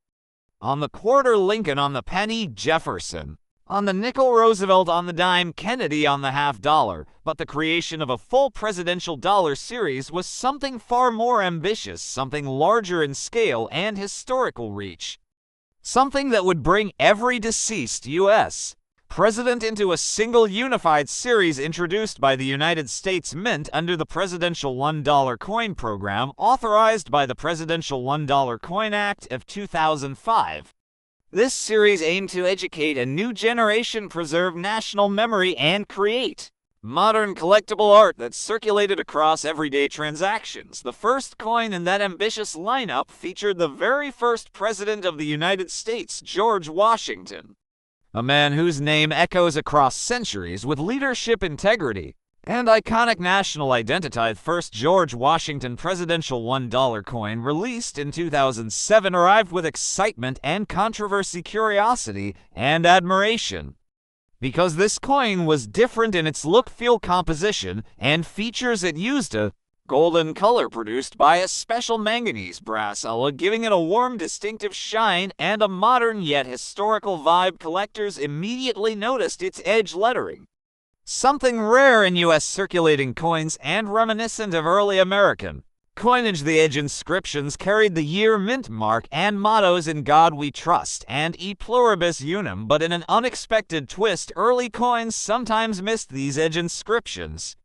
[SPEAKER 1] on the quarter, Lincoln on the penny, Jefferson on the nickel, Roosevelt on the dime, Kennedy on the half-dollar. But the creation of a full presidential dollar series was something far more ambitious, something larger in scale and historical reach. Something that would bring every deceased U.S. president into a single unified series introduced by the United States Mint under the Presidential $1 Coin Program, authorized by the Presidential $1 Coin Act of 2005. This series aimed to educate a new generation, preserve national memory, and create modern collectible art that circulated across everyday transactions. The first coin in that ambitious lineup featured the very first president of the United States, George Washington, a man whose name echoes across centuries with leadership, integrity, and iconic national identity. First George Washington presidential $1 coin, released in 2007, arrived with excitement and controversy, curiosity, and admiration, because this coin was different in its look, feel, composition, and features. It used a golden color produced by a special manganese brass alloy, giving it a warm, distinctive shine and a modern yet historical vibe. Collectors immediately noticed its edge lettering, something rare in U.S. circulating coins and reminiscent of early American coinage. The edge inscriptions carried the year, mint mark, and mottos "In God We Trust" and "E Pluribus Unum," but in an unexpected twist, early coins sometimes missed these edge inscriptions,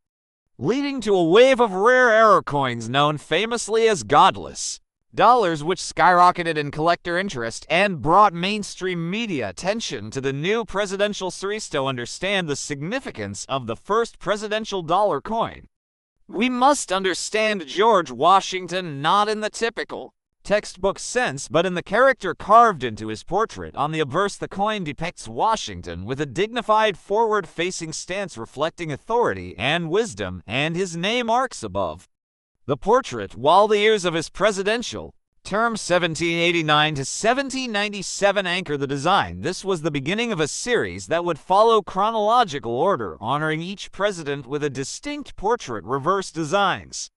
[SPEAKER 1] leading to a wave of rare error coins known famously as godless dollars, which skyrocketed in collector interest and brought mainstream media attention to the new presidential series. To understand the significance of the first presidential dollar coin, we must understand George Washington not in the typical textbook sense, but in the character carved into his portrait. On the obverse, the coin depicts Washington with a dignified, forward-facing stance reflecting authority and wisdom, and his name arcs above the portrait, while the years of his presidential term 1789 to 1797 anchor the design. This was the beginning of a series that would follow chronological order, honoring each president with a distinct portrait. Reverse designs,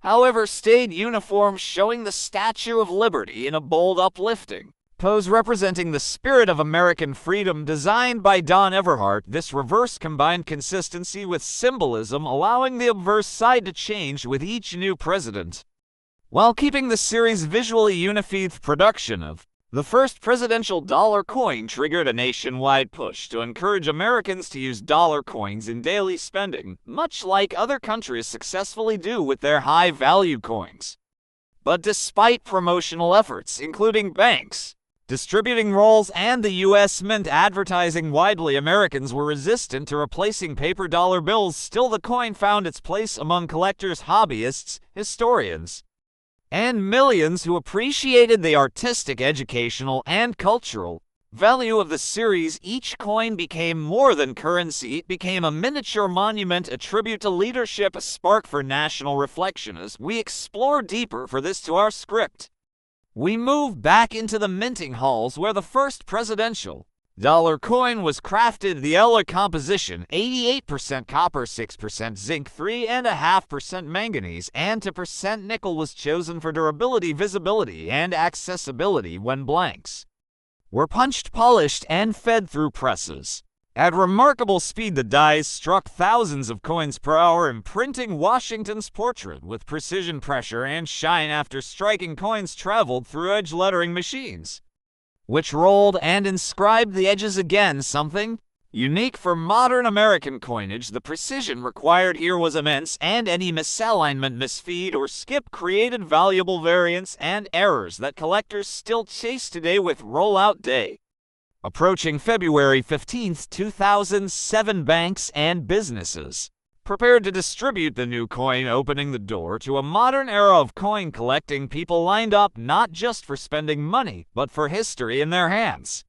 [SPEAKER 1] however, stayed uniform, showing the Statue of Liberty in a bold, uplifting pose representing the spirit of American freedom. Designed by Don Everhart, this reverse combined consistency with symbolism, allowing the obverse side to change with each new president, while keeping the series visually unified. Production of the first presidential dollar coin triggered a nationwide push to encourage Americans to use dollar coins in daily spending, much like other countries successfully do with their high-value coins. But despite promotional efforts, including banks distributing rolls and the U.S. Mint advertising widely, Americans were resistant to replacing paper dollar bills. Still, the coin found its place among collectors, hobbyists, historians, and millions who appreciated the artistic, educational, and cultural value of the series. Each coin became more than currency. It became a miniature monument, a tribute to leadership, a spark for national reflection. As we explore deeper for this to our script, We move back into the minting halls where the first presidential dollar coin was crafted. The Eller composition, 88% copper, 6% zinc, 3.5% manganese, and 2% nickel, was chosen for durability, visibility, and accessibility when blanks were punched, polished, and fed through presses. At remarkable speed, the dies struck thousands of coins per hour, imprinting Washington's portrait with precision. Pressure and shine after striking coins traveled through edge lettering machines, which rolled and inscribed the edges again, something unique for modern American coinage. The precision required here was immense, and any misalignment, misfeed, or skip created valuable variants and errors that collectors still chase today with rollout day. Approaching February 15, 2007, banks and businesses prepared to distribute the new coin, opening the door to a modern era of coin collecting. People lined up not just for spending money, but for history in their hands.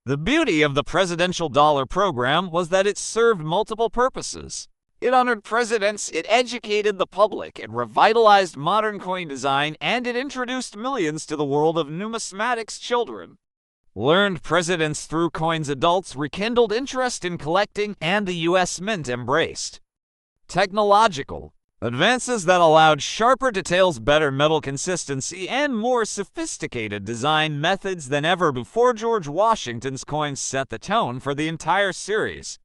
[SPEAKER 1] The beauty of the presidential dollar program was that it served multiple purposes. It honored presidents, it educated the public, it revitalized modern coin design, and it introduced millions to the world of numismatics. Children learned presidents through coins, adults rekindled interest in collecting, and the U.S. Mint embraced technological advances that allowed sharper details, better metal consistency, and more sophisticated design methods than ever before. George Washington's coins set the tone for the entire series,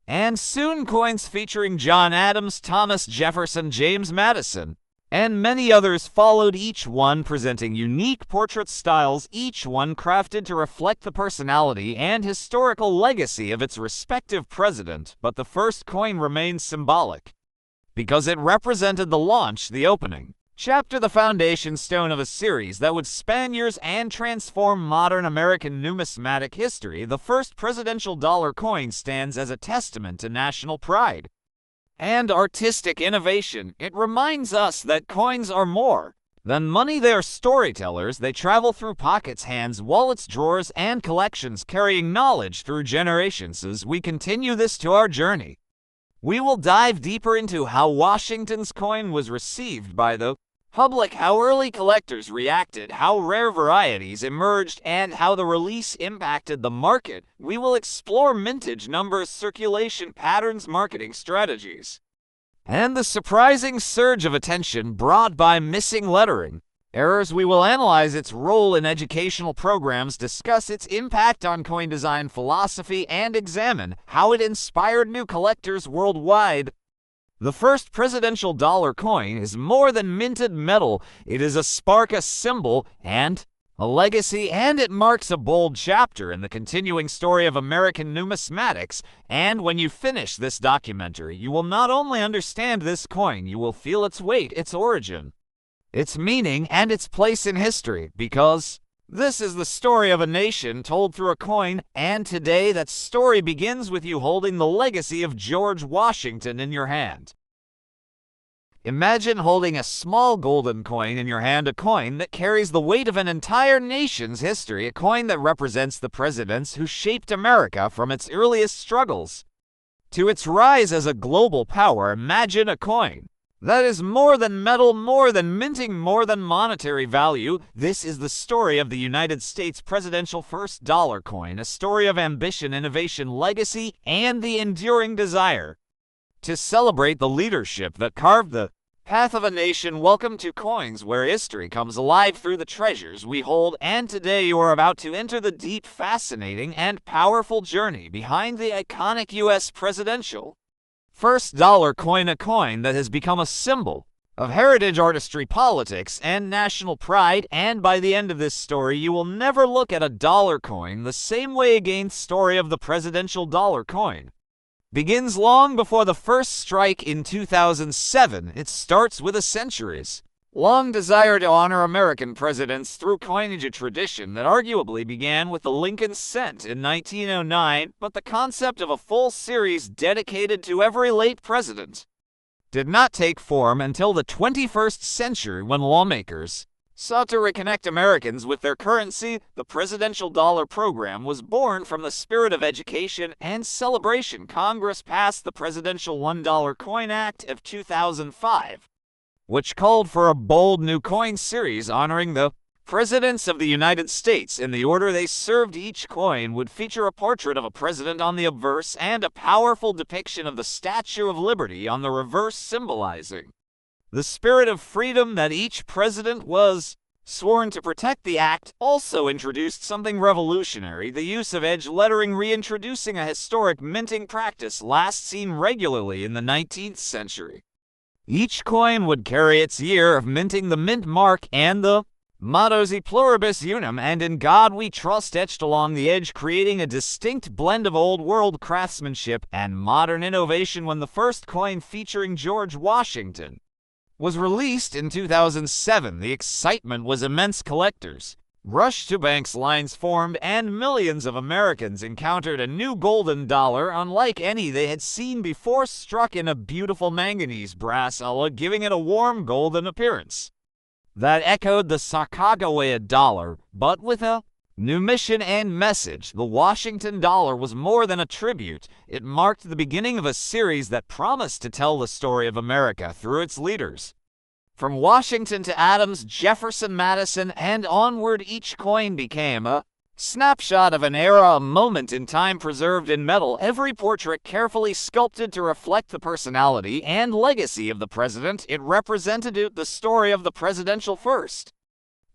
[SPEAKER 1] and soon coins featuring John Adams, Thomas Jefferson, James Madison, and many others followed, each one presenting unique portrait styles, each one crafted to reflect the personality and historical legacy of its respective president. But the first coin remained symbolic because it represented the launch, the opening chapter, the foundation stone of a series that would span years and transform modern American numismatic history. The first presidential dollar coin stands as a testament to national pride and artistic innovation. It reminds us that coins are more than money. They are storytellers. They travel through pockets, hands, wallets, drawers, and collections, carrying knowledge through generations. As we continue this to our journey, we will dive deeper into how Washington's coin was received by the public, how early collectors reacted, how rare varieties emerged, and how the release impacted the market. We will explore mintage numbers, circulation patterns, marketing strategies, and the surprising surge of attention brought by missing lettering errors. We will analyze its role in educational programs, discuss its impact on coin design philosophy, and examine how it inspired new collectors worldwide. The first presidential dollar coin is more than minted metal. It is a spark, a symbol, and a legacy, and it marks a bold chapter in the continuing story of American numismatics. And when you finish this documentary, you will not only understand this coin, you will feel its weight, its origin, its meaning, and its place in history, because this is the story of a nation told through a coin, and today that story begins with you holding the legacy of George Washington in your hand. Imagine holding a small golden coin in your hand, a coin that carries the weight of an entire nation's history, a coin that represents the presidents who shaped America from its earliest struggles to its rise as a global power. Imagine a coin that is more than metal, more than minting, more than monetary value. This is the story of the United States presidential first dollar coin, a story of ambition, innovation, legacy, and the enduring desire to celebrate the leadership that carved the path of a nation. Welcome to Coins, where history comes alive through the treasures we hold, and today you are about to enter the deep, fascinating, and powerful journey behind the iconic U.S. presidential first dollar coin, a coin that has become a symbol of heritage, artistry, politics, and national pride. And by the end of this story, you will never look at a dollar coin the same way again. Story of the presidential dollar coin begins long before the first strike in 2007. It starts with a centuries-long desire to honor American presidents through coinage, a tradition that arguably began with the Lincoln cent in 1909, but the concept of a full series dedicated to every late president did not take form until the 21st century, when lawmakers sought to reconnect Americans with their currency. The presidential dollar program was born from the spirit of education and celebration. Congress passed the Presidential $1 Coin Act of 2005, which called for a bold new coin series honoring the Presidents of the United States, in the order they served each coin, would feature a portrait of a president on the obverse and a powerful depiction of the Statue of Liberty on the reverse, symbolizing the spirit of freedom that each president was sworn to protect. The act also introduced something revolutionary, the use of edge lettering, reintroducing a historic minting practice last seen regularly in the 19th century. Each coin would carry its year of minting, the mint mark, and the mottos E pluribus unum and In God We Trust etched along the edge, creating a distinct blend of old-world craftsmanship and modern innovation. When the first coin featuring George Washington was released in 2007, the excitement was immense. Collectors rushed to banks, lines formed, and millions of Americans encountered a new golden dollar unlike any they had seen before, struck in a beautiful manganese brass alloy, giving it a warm golden appearance that echoed the Sacagawea dollar, but with a new mission and message. The Washington dollar was more than a tribute. It marked the beginning of a series that promised to tell the story of America through its leaders. From Washington to Adams, Jefferson, Madison, and onward, each coin became a snapshot of an era, a moment in time preserved in metal, every portrait carefully sculpted to reflect the personality and legacy of the president. It represented the story of the presidential first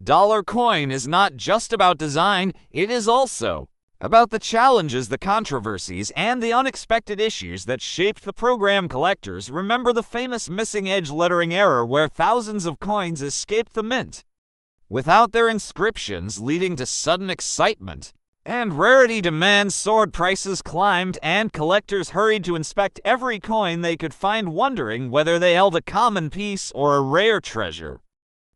[SPEAKER 1] dollar coin is not just about design, it is also about the challenges, the controversies, and the unexpected issues that shaped the program. Collectors remember the famous missing edge lettering error where thousands of coins escaped the mint without their inscriptions, leading to sudden excitement and rarity. Demand soared, prices climbed, and collectors hurried to inspect every coin they could find, wondering whether they held a common piece or a rare treasure.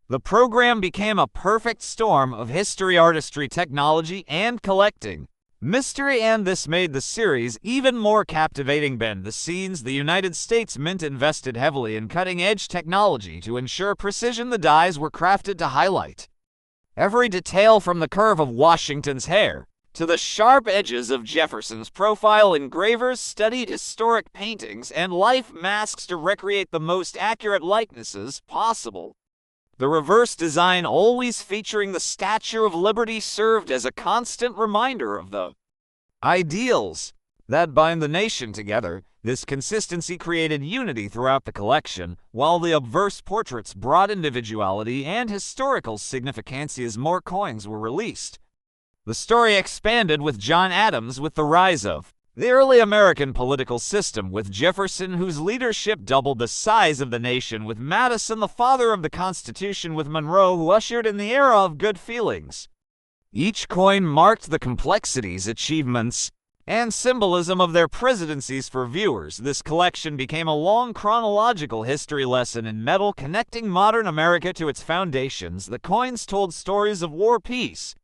[SPEAKER 1] The program became a perfect storm of history, artistry, technology, and collecting mystery, and this made the series even more captivating. Behind the scenes, the United States Mint invested heavily in cutting-edge technology to ensure precision. The dies were crafted to highlight every detail, from the curve of Washington's hair to the sharp edges of Jefferson's profile. Engravers studied historic paintings and life masks to recreate the most accurate likenesses possible. The reverse design, always featuring the Statue of Liberty, served as a constant reminder of the ideals that bind the nation together. This consistency created unity throughout the collection, while the obverse portraits brought individuality and historical significance as more coins were released. The story expanded with John Adams, with the rise of the early American political system, with Jefferson, whose leadership doubled the size of the nation, with Madison, the father of the Constitution, with Monroe, who ushered in the era of good feelings. Each coin marked the complexities, achievements, and symbolism of their presidencies. For viewers, this collection became a long chronological history lesson in metal, connecting modern America to its foundations. The coins told stories of war, peace,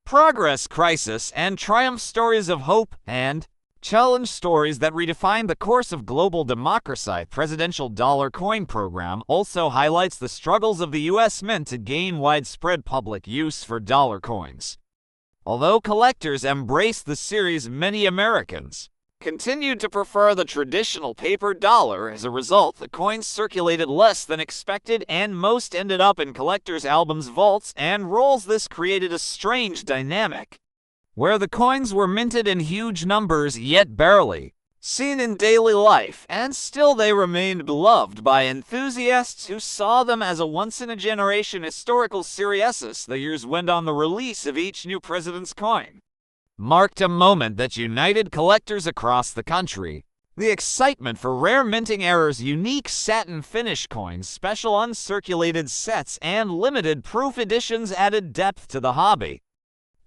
[SPEAKER 1] progress, crisis, and triumph, stories of hope and challenge, stories that redefined the course of global democracy. Presidential dollar coin program also highlights the struggles of the U.S. Mint to gain widespread public use for dollar coins. Although collectors embraced the series, many Americans continued to prefer the traditional paper dollar. As a result, the coins circulated less than expected, and most ended up in collectors' albums, vaults, and rolls. This created a strange dynamic where the coins were minted in huge numbers yet barely seen in daily life, and still they remained beloved by enthusiasts who saw them as a once-in-a-generation historical series. The years went on. The release of each new president's coin marked a moment that united collectors across the country. The excitement for rare minting errors, unique satin finish coins, special uncirculated sets, and limited proof editions added depth to the hobby.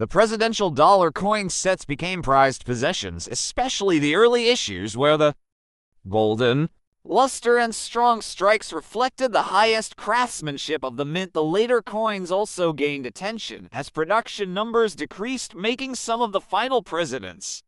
[SPEAKER 1] The presidential dollar coin sets became prized possessions, especially the early issues where the golden luster and strong strikes reflected the highest craftsmanship of the mint. The later coins also gained attention as production numbers decreased, making some of the final presidents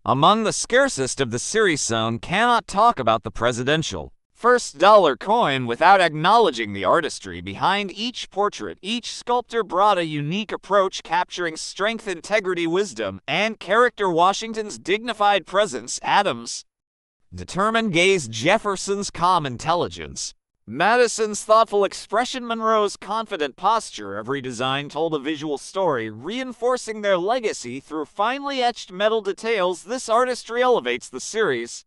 [SPEAKER 1] among the scarcest of the series. Some cannot talk about the presidential first dollar coin without acknowledging the artistry behind each portrait. Each sculptor brought a unique approach, capturing strength, integrity, wisdom, and character. Washington's dignified presence, Adams' determined gaze, Jefferson's calm intelligence, Madison's thoughtful expression, Monroe's confident posture, every design told a visual story, reinforcing their legacy through finely etched metal details. This artistry elevates the series.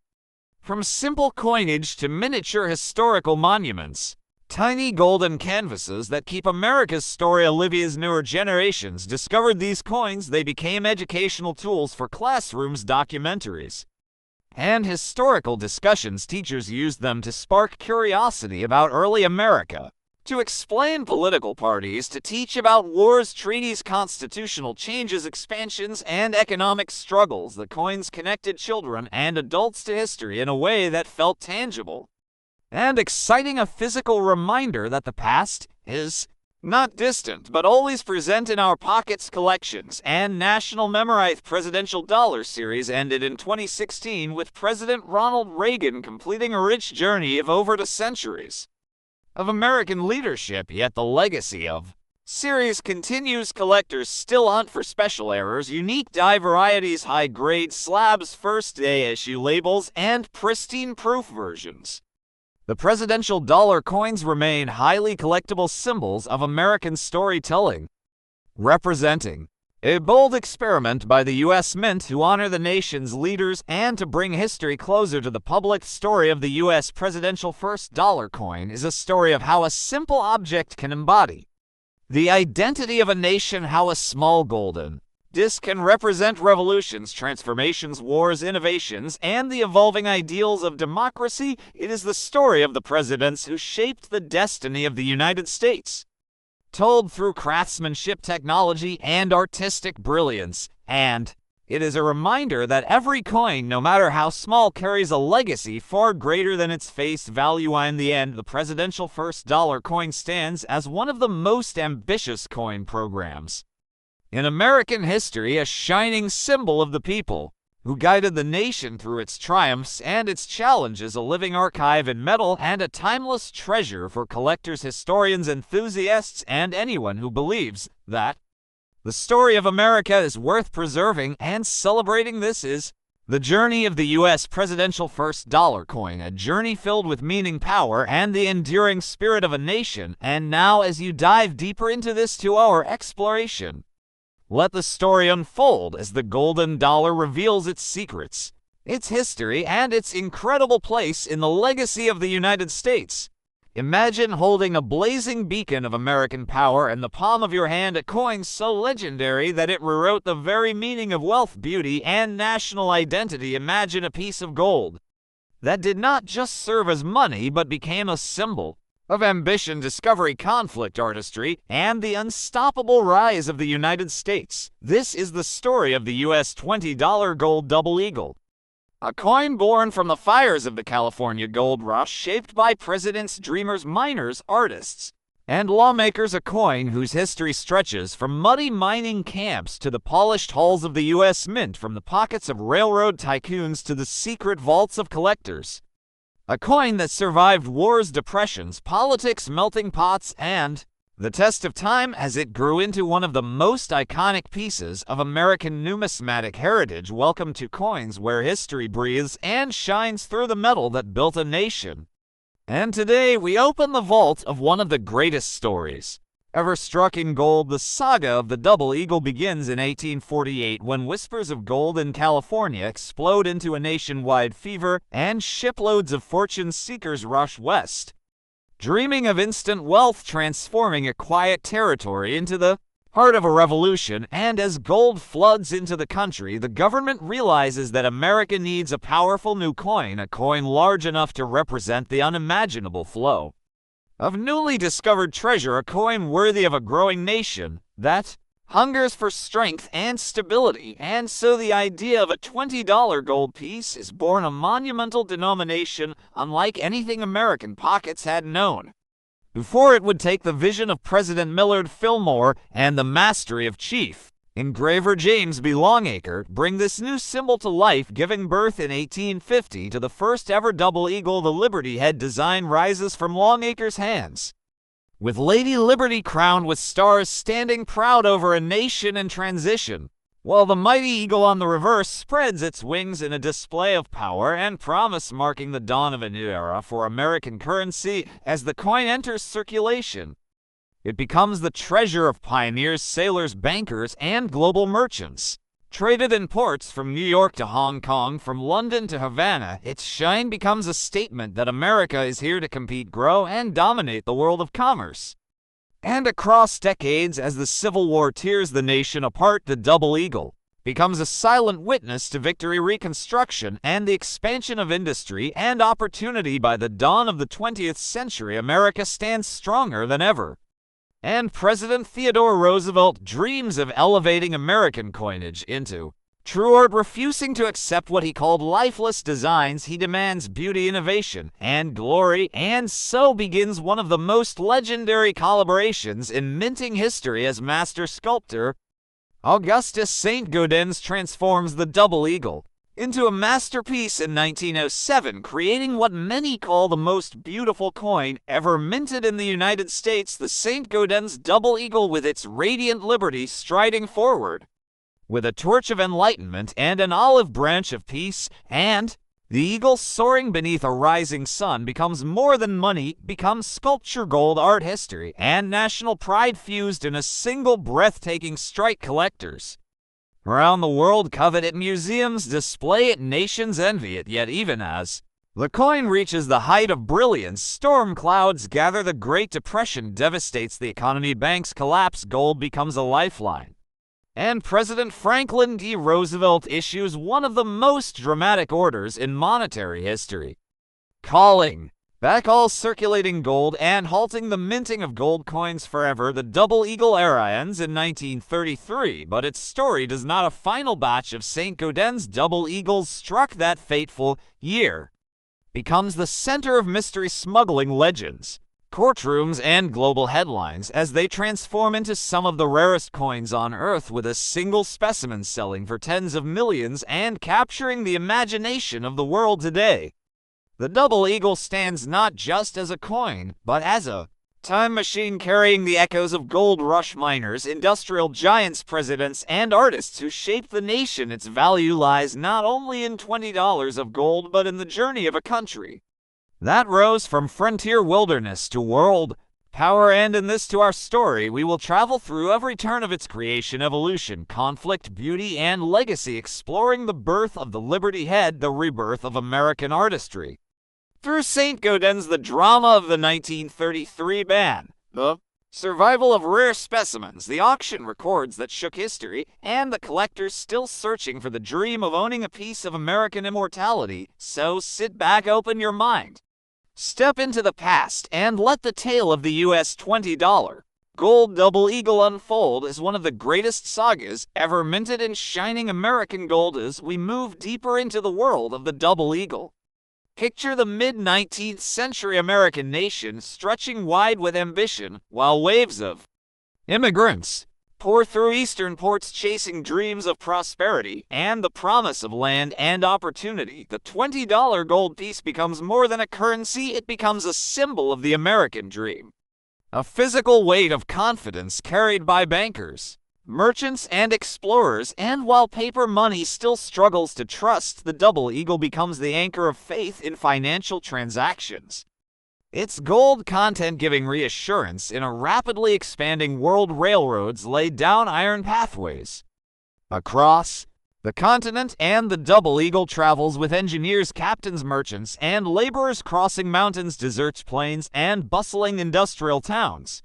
[SPEAKER 1] From simple coinage to miniature historical monuments, tiny golden canvases that keep America's story. Olivia's newer generations discovered these coins. They became educational tools for classrooms, documentaries, and historical discussions. Teachers used them to spark curiosity about early America, to explain political parties, to teach about wars, treaties, constitutional changes, expansions, and economic struggles. The coins connected children and adults to history in a way that felt tangible and exciting, a physical reminder that the past is not distant, but always present in our pockets. Collections and national memory. Presidential Dollar Series ended in 2016 with President Ronald Reagan completing a rich journey of over 2 centuries of American leadership, yet the legacy of series continues. Collectors still hunt for special errors, unique die varieties, high-grade slabs, first-day issue labels, and pristine proof versions. The presidential dollar coins remain highly collectible symbols of American storytelling, representing a bold experiment by the U.S. Mint to honor the nation's leaders and to bring history closer to the public. Story of the U.S. presidential first dollar coin is a story of how a simple object can embody the identity of a nation, how a small golden disc can represent revolutions, transformations, wars, innovations, and the evolving ideals of democracy. It is the story of the presidents who shaped the destiny of the United States, told through craftsmanship, technology, and artistic brilliance. And it is a reminder that every coin, no matter how small, carries a legacy far greater than its face value. In the end, the presidential first dollar coin stands as one of the most ambitious coin programs in American history, a shining symbol of the people who guided the nation through its triumphs and its challenges, a living archive in metal and a timeless treasure for collectors, historians, enthusiasts, and anyone who believes that the story of America is worth preserving and celebrating. This is the journey of the U.S. presidential first dollar coin, a journey filled with meaning, power, and the enduring spirit of a nation. And now, as you dive deeper into this 2-hour exploration, let the story unfold as the golden dollar reveals its secrets, its history, and its incredible place in the legacy of the United States. Imagine holding a blazing beacon of American power in the palm of your hand, a coin so legendary that it rewrote the very meaning of wealth, beauty, and national identity. Imagine a piece of gold that did not just serve as money but became a symbol of ambition, discovery, conflict, artistry, and the unstoppable rise of the United States. This is the story of the U.S. $20 gold double eagle, a coin born from the fires of the California gold rush, shaped by presidents, dreamers, miners, artists, and lawmakers. A coin whose history stretches from muddy mining camps to the polished halls of the U.S. Mint, from the pockets of railroad tycoons to the secret vaults of collectors. A coin that survived wars, depressions, politics, melting pots, and the test of time as it grew into one of the most iconic pieces of American numismatic heritage. Welcome to Coins, where history breathes and shines through the metal that built a nation. And today we open the vault of one of the greatest stories ever struck in gold. The saga of the double eagle begins in 1848 when whispers of gold in California explode into a nationwide fever and shiploads of fortune seekers rush west, dreaming of instant wealth, transforming a quiet territory into the heart of a revolution. And as gold floods into the country, the government realizes that America needs a powerful new coin, a coin large enough to represent the unimaginable flow of newly discovered treasure, a coin worthy of a growing nation that hungers for strength and stability. And so the idea of a $20 gold piece is born, a monumental denomination unlike anything American pockets had known before. It would take the vision of President Millard Fillmore and the mastery of Chief engraver James B. Longacre bring this new symbol to life, giving birth in 1850 to the first ever double eagle. The Liberty Head design rises from Longacre's hands, with Lady Liberty crowned with stars standing proud over a nation in transition. while the mighty eagle on the reverse spreads its wings in a display of power and promise, marking the dawn of a new era for American currency. As the coin enters circulation, it becomes the treasure of pioneers, sailors, bankers, and global merchants. Traded in ports from New York to Hong Kong, from London to Havana, its shine becomes a statement that America is here to compete, grow, and dominate the world of commerce. And across decades, as the Civil War tears the nation apart, the double eagle becomes a silent witness to victory, reconstruction, and the expansion of industry and opportunity. By the dawn of the 20th century, America stands stronger than ever. And President Theodore Roosevelt dreams of elevating American coinage into true art, refusing to accept what he called lifeless designs. He demands beauty, innovation, and glory, and so begins one of the most legendary collaborations in minting history. As master sculptor Augustus Saint Gaudens transforms the double eagle into a masterpiece in 1907, creating what many call the most beautiful coin ever minted in the United States, the Saint Gaudens double eagle, with its radiant liberty striding forward with a torch of enlightenment and an olive branch of peace. And the eagle soaring beneath a rising sun becomes more than money, becomes sculpture, gold, art history, and national pride fused in a single breathtaking strike. Collectors around the world covet it, museums display it, nations envy it. Yet even as the coin reaches the height of brilliance, storm clouds gather. The Great Depression devastates the economy, banks collapse, gold becomes a lifeline. And President Franklin D. Roosevelt issues one of the most dramatic orders in monetary history, calling back all circulating gold and halting the minting of gold coins forever. The double eagle era ends in 1933, but its story does not. A final batch of St. Gaudens double eagles struck that fateful year becomes the center of mystery, smuggling legends, courtrooms, and global headlines as they transform into some of the rarest coins on Earth, with a single specimen selling for tens of millions and capturing the imagination of the world today. The double eagle stands not just as a coin, but as a time machine carrying the echoes of gold rush miners, industrial giants, presidents, and artists who shaped the nation. Its value lies not only in $20 of gold, but in the journey of a country that rose from frontier wilderness to world power. And in this to our story, we will travel through every turn of its creation, evolution, conflict, beauty, and legacy, exploring the birth of the Liberty Head, the rebirth of American artistry. Through St. Gaudens, the drama of the 1933 ban, the survival of rare specimens, the auction records that shook history, and the collectors still searching for the dream of owning a piece of American immortality. So sit back, open your mind, step into the past, and let the tale of the US $20 gold double eagle unfold as one of the greatest sagas ever minted in shining American gold. As we move deeper into the world of the double eagle, picture the mid-19th century American nation stretching wide with ambition, while waves of immigrants pour through eastern ports chasing dreams of prosperity and the promise of land and opportunity. The $20 gold piece becomes more than a currency, it becomes a symbol of the American dream, a physical weight of confidence carried by bankers, merchants, and explorers. And while paper money still struggles to trust, the double eagle becomes the anchor of faith in financial transactions, its gold content giving reassurance in a rapidly expanding world. Railroads laid down iron pathways across the continent, and the double eagle travels with engineers, captains, merchants, and laborers crossing mountains, deserts, plains, and bustling industrial towns.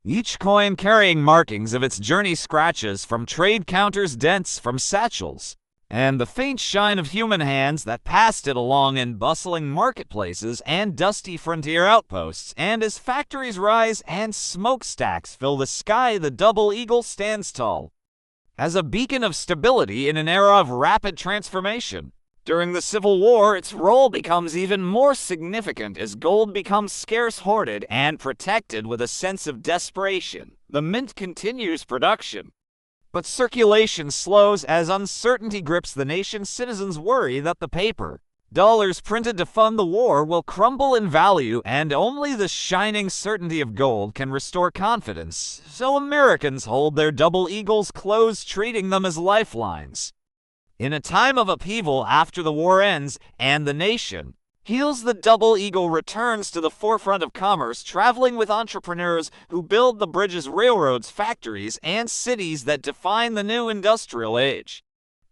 [SPEAKER 1] Each coin carrying markings of its journey, scratches from trade counters, dents from satchels, and the faint shine of human hands that passed it along in bustling marketplaces and dusty frontier outposts. And as factories rise and smokestacks fill the sky, the double eagle stands tall as a beacon of stability in an era of rapid transformation. During the Civil War, its role becomes even more significant as gold becomes scarce, hoarded, and protected. With a sense of desperation, the mint continues production, but circulation slows as uncertainty grips the nation. Citizens worry that the paper Dollars printed to fund the war will crumble in value, and only the shining certainty of gold can restore confidence, so Americans hold their double eagles close, treating them as lifelines. In a time of upheaval after the war ends and the nation heals, the double eagle returns to the forefront of commerce, traveling with entrepreneurs who build the bridges, railroads, factories, and cities that define the new industrial age.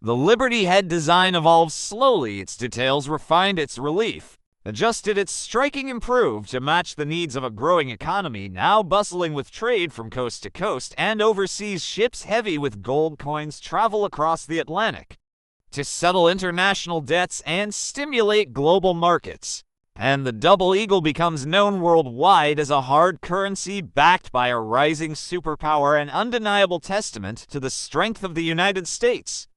[SPEAKER 1] The Liberty Head design evolved slowly, its details refined, its relief adjusted, its striking improved to match the needs of a growing economy now bustling with trade from coast to coast, and overseas ships heavy with gold coins travel across the Atlantic to settle international debts and stimulate global markets. And the double eagle becomes known worldwide as a hard currency backed by a rising superpower, an undeniable testament to the strength of the United States.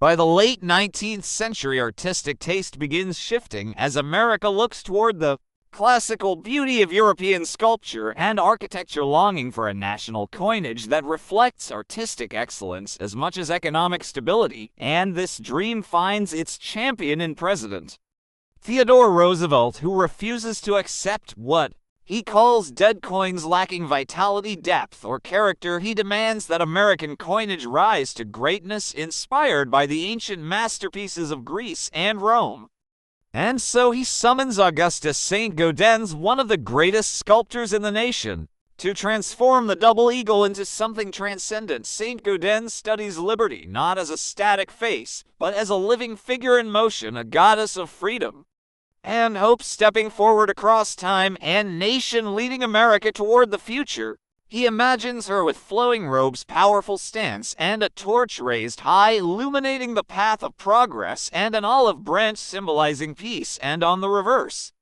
[SPEAKER 1] By the late 19th century, artistic taste begins shifting as America looks toward the classical beauty of European sculpture and architecture, longing for a national coinage that reflects artistic excellence as much as economic stability, and this dream finds its champion in President Theodore Roosevelt, who refuses to accept what he calls dead coins lacking vitality, depth, or character. He demands that American coinage rise to greatness inspired by the ancient masterpieces of Greece and Rome. And so he summons Augustus Saint Gaudens, one of the greatest sculptors in the nation, to transform the double eagle into something transcendent. Saint Gaudens studies liberty not as a static face, but as a living figure in motion, a goddess of freedom and hope stepping forward across time and nation, leading America toward the future. He imagines her with flowing robes, powerful stance, and a torch raised high, illuminating the path of progress, and an olive branch symbolizing peace, and on the reverse,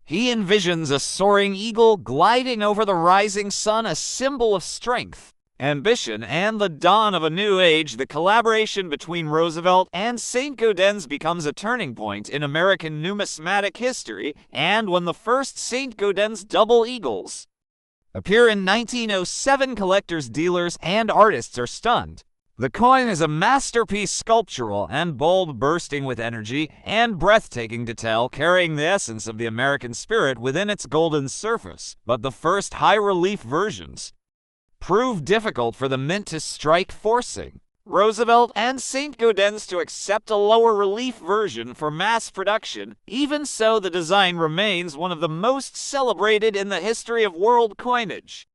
[SPEAKER 1] he envisions a soaring eagle gliding over the rising sun, a symbol of strength, ambition, and the dawn of a new age. The collaboration between Roosevelt and Saint Gaudens becomes a turning point in American numismatic history, and when the first Saint Gaudens double eagles appear in 1907, collectors, dealers, and artists are stunned. The coin is a masterpiece, sculptural and bold, bursting with energy and breathtaking detail, carrying the essence of the American spirit within its golden surface. But the first high-relief versions proved difficult for the mint to strike, forcing Roosevelt and Saint Gaudens to accept a lower relief version for mass production. Even so, the design remains one of the most celebrated in the history of world coinage,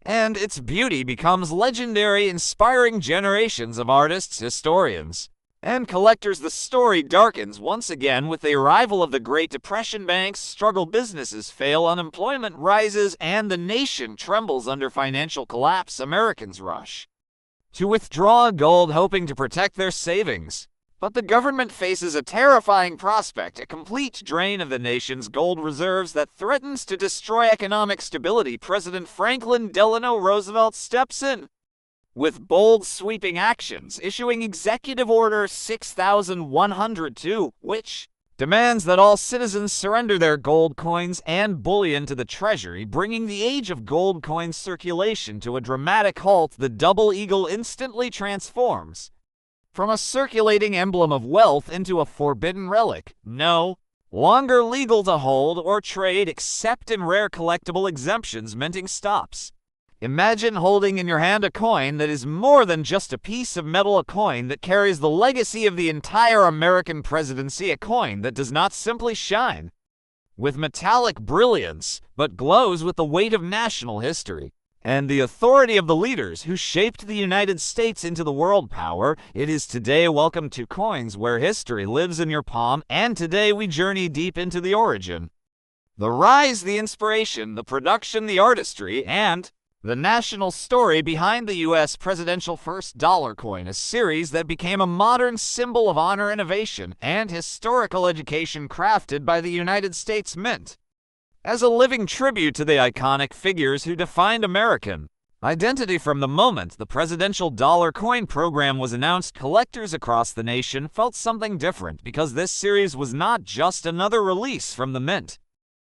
[SPEAKER 1] and its beauty becomes legendary, inspiring generations of artists, historians, and collectors. The story darkens once again with the arrival of the Great Depression. Banks struggle, businesses fail, unemployment rises, and the nation trembles under financial collapse. Americans rush to withdraw gold, hoping to protect their savings. But the government faces a terrifying prospect, a complete drain of the nation's gold reserves that threatens to destroy economic stability. President Franklin Delano Roosevelt steps in with bold, sweeping actions, issuing Executive Order 6102, which demands that all citizens surrender their gold coins and bullion to the Treasury, bringing the age of gold coin circulation to a dramatic halt. The double eagle instantly transforms from a circulating emblem of wealth into a forbidden relic, no longer legal to hold or trade except in rare collectible exemptions. Minting stops. Imagine holding in your hand a coin that is more than just a piece of metal, a coin that carries the legacy of the entire American presidency, a coin that does not simply shine with metallic brilliance, but glows with the weight of national history and the authority of the leaders who shaped the United States into the world power it is today. Welcome to Coins, where history lives in your palm, and today we journey deep into the origin, the rise, the inspiration, the production, the artistry, and the national story behind the U.S. presidential first dollar coin, a series that became a modern symbol of honor, innovation, and historical education, crafted by the United States Mint as a living tribute to the iconic figures who defined American identity. From the moment the presidential dollar coin program was announced, collectors across the nation felt something different, because this series was not just another release from the Mint.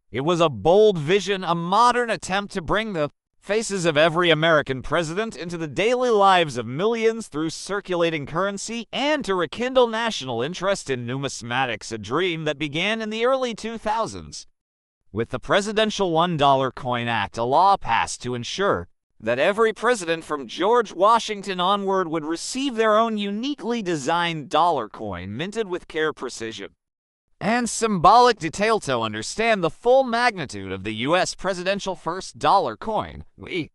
[SPEAKER 1] It was a bold vision, a modern attempt to bring the faces of every American president, into the daily lives of millions through circulating currency, and to rekindle national interest in numismatics, a dream that began in the early 2000s. With the Presidential $1 Coin Act, a law passed to ensure that every president from George Washington onward would receive their own uniquely designed dollar coin, minted with care, precision, and symbolic detail. To understand the full magnitude of the U.S. presidential first dollar coin, we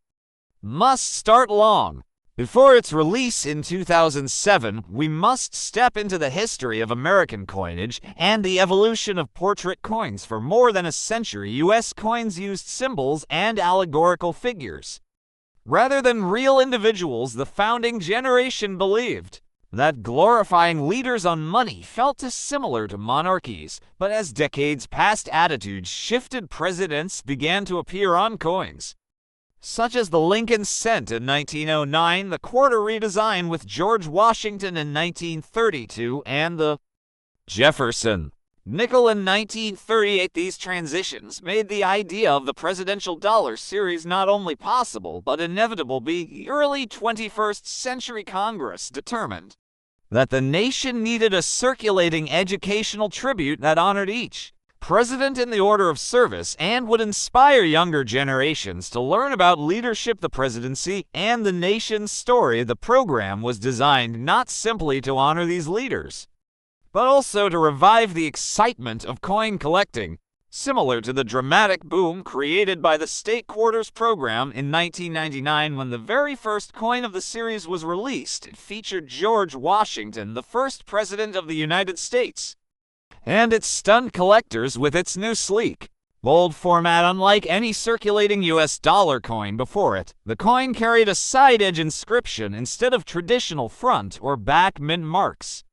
[SPEAKER 1] must start long before its release in 2007. We must step into the history of American coinage and the evolution of portrait coins. For more than a century, U.S. coins used symbols and allegorical figures rather than real individuals. The founding generation believed that glorifying leaders on money felt similar to monarchies, but as decades passed, attitudes shifted. Presidents began to appear on coins, such as the Lincoln cent in 1909, the quarter redesign with George Washington in 1932, and the Jefferson nickel in 1938. These transitions made the idea of the presidential dollar series not only possible but inevitable. The early 21st century Congress determined that the nation needed a circulating educational tribute that honored each president in the order of service and would inspire younger generations to learn about leadership, the presidency, and the nation's story. The program was designed not simply to honor these leaders, but also to revive the excitement of coin collecting. Similar to the dramatic boom created by the State Quarters program in 1999, when the very first coin of the series was released, it featured George Washington, the first president of the United States, and it stunned collectors with its new sleek, bold format. Unlike any circulating U.S. dollar coin before it, the coin carried a side-edge inscription instead of traditional front or back mint marks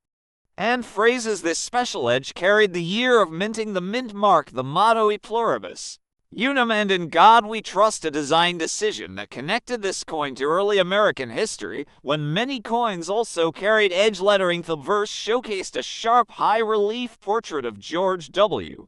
[SPEAKER 1] and phrases. This special edge carried the year of minting, the mint mark, the motto E pluribus unum, and in God we trust, a design decision that connected this coin to early American history, when many coins also carried edge lettering. The verse showcased a sharp, high-relief portrait of George W.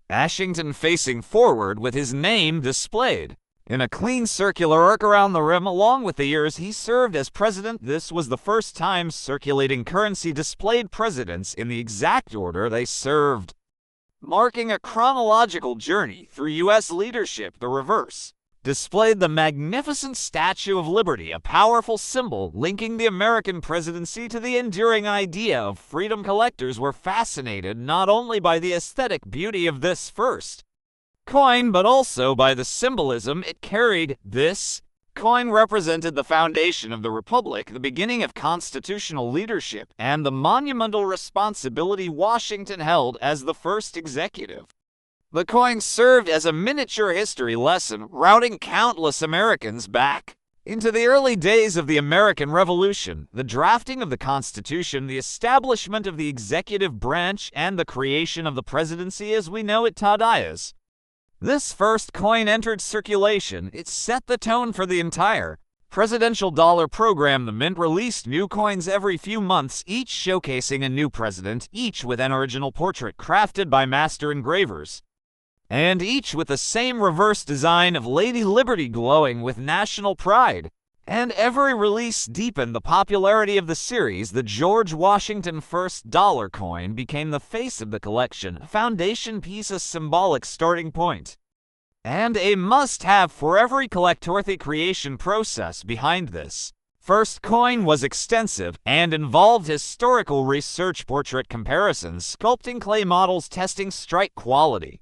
[SPEAKER 1] Washington facing forward with his name displayed in a clean circular arc around the rim, along with the years he served as president. This was the first time circulating currency displayed presidents in the exact order they served, marking a chronological journey through U.S. leadership. The reverse displayed the magnificent Statue of Liberty, a powerful symbol linking the American presidency to the enduring idea of freedom. Collectors were fascinated not only by the aesthetic beauty of this first coin, but also by the symbolism it carried. This coin represented the foundation of the Republic, the beginning of constitutional leadership, and the monumental responsibility Washington held as the first executive. The coin served as a miniature history lesson, routing countless Americans back into the early days of the American Revolution, the drafting of the Constitution, the establishment of the executive branch, and the creation of the presidency as we know it today. This first coin entered circulation. It set the tone for the entire presidential dollar program. The mint released new coins every few months, each showcasing a new president, each with an original portrait crafted by master engravers, and each with the same reverse design of Lady Liberty glowing with national pride. And every release deepened the popularity of the series. The George Washington first dollar coin became the face of the collection, a foundation piece, a symbolic starting point, and a must-have for every collector. The creation process behind this first coin was extensive and involved historical research, portrait comparisons, sculpting clay models, testing strike quality,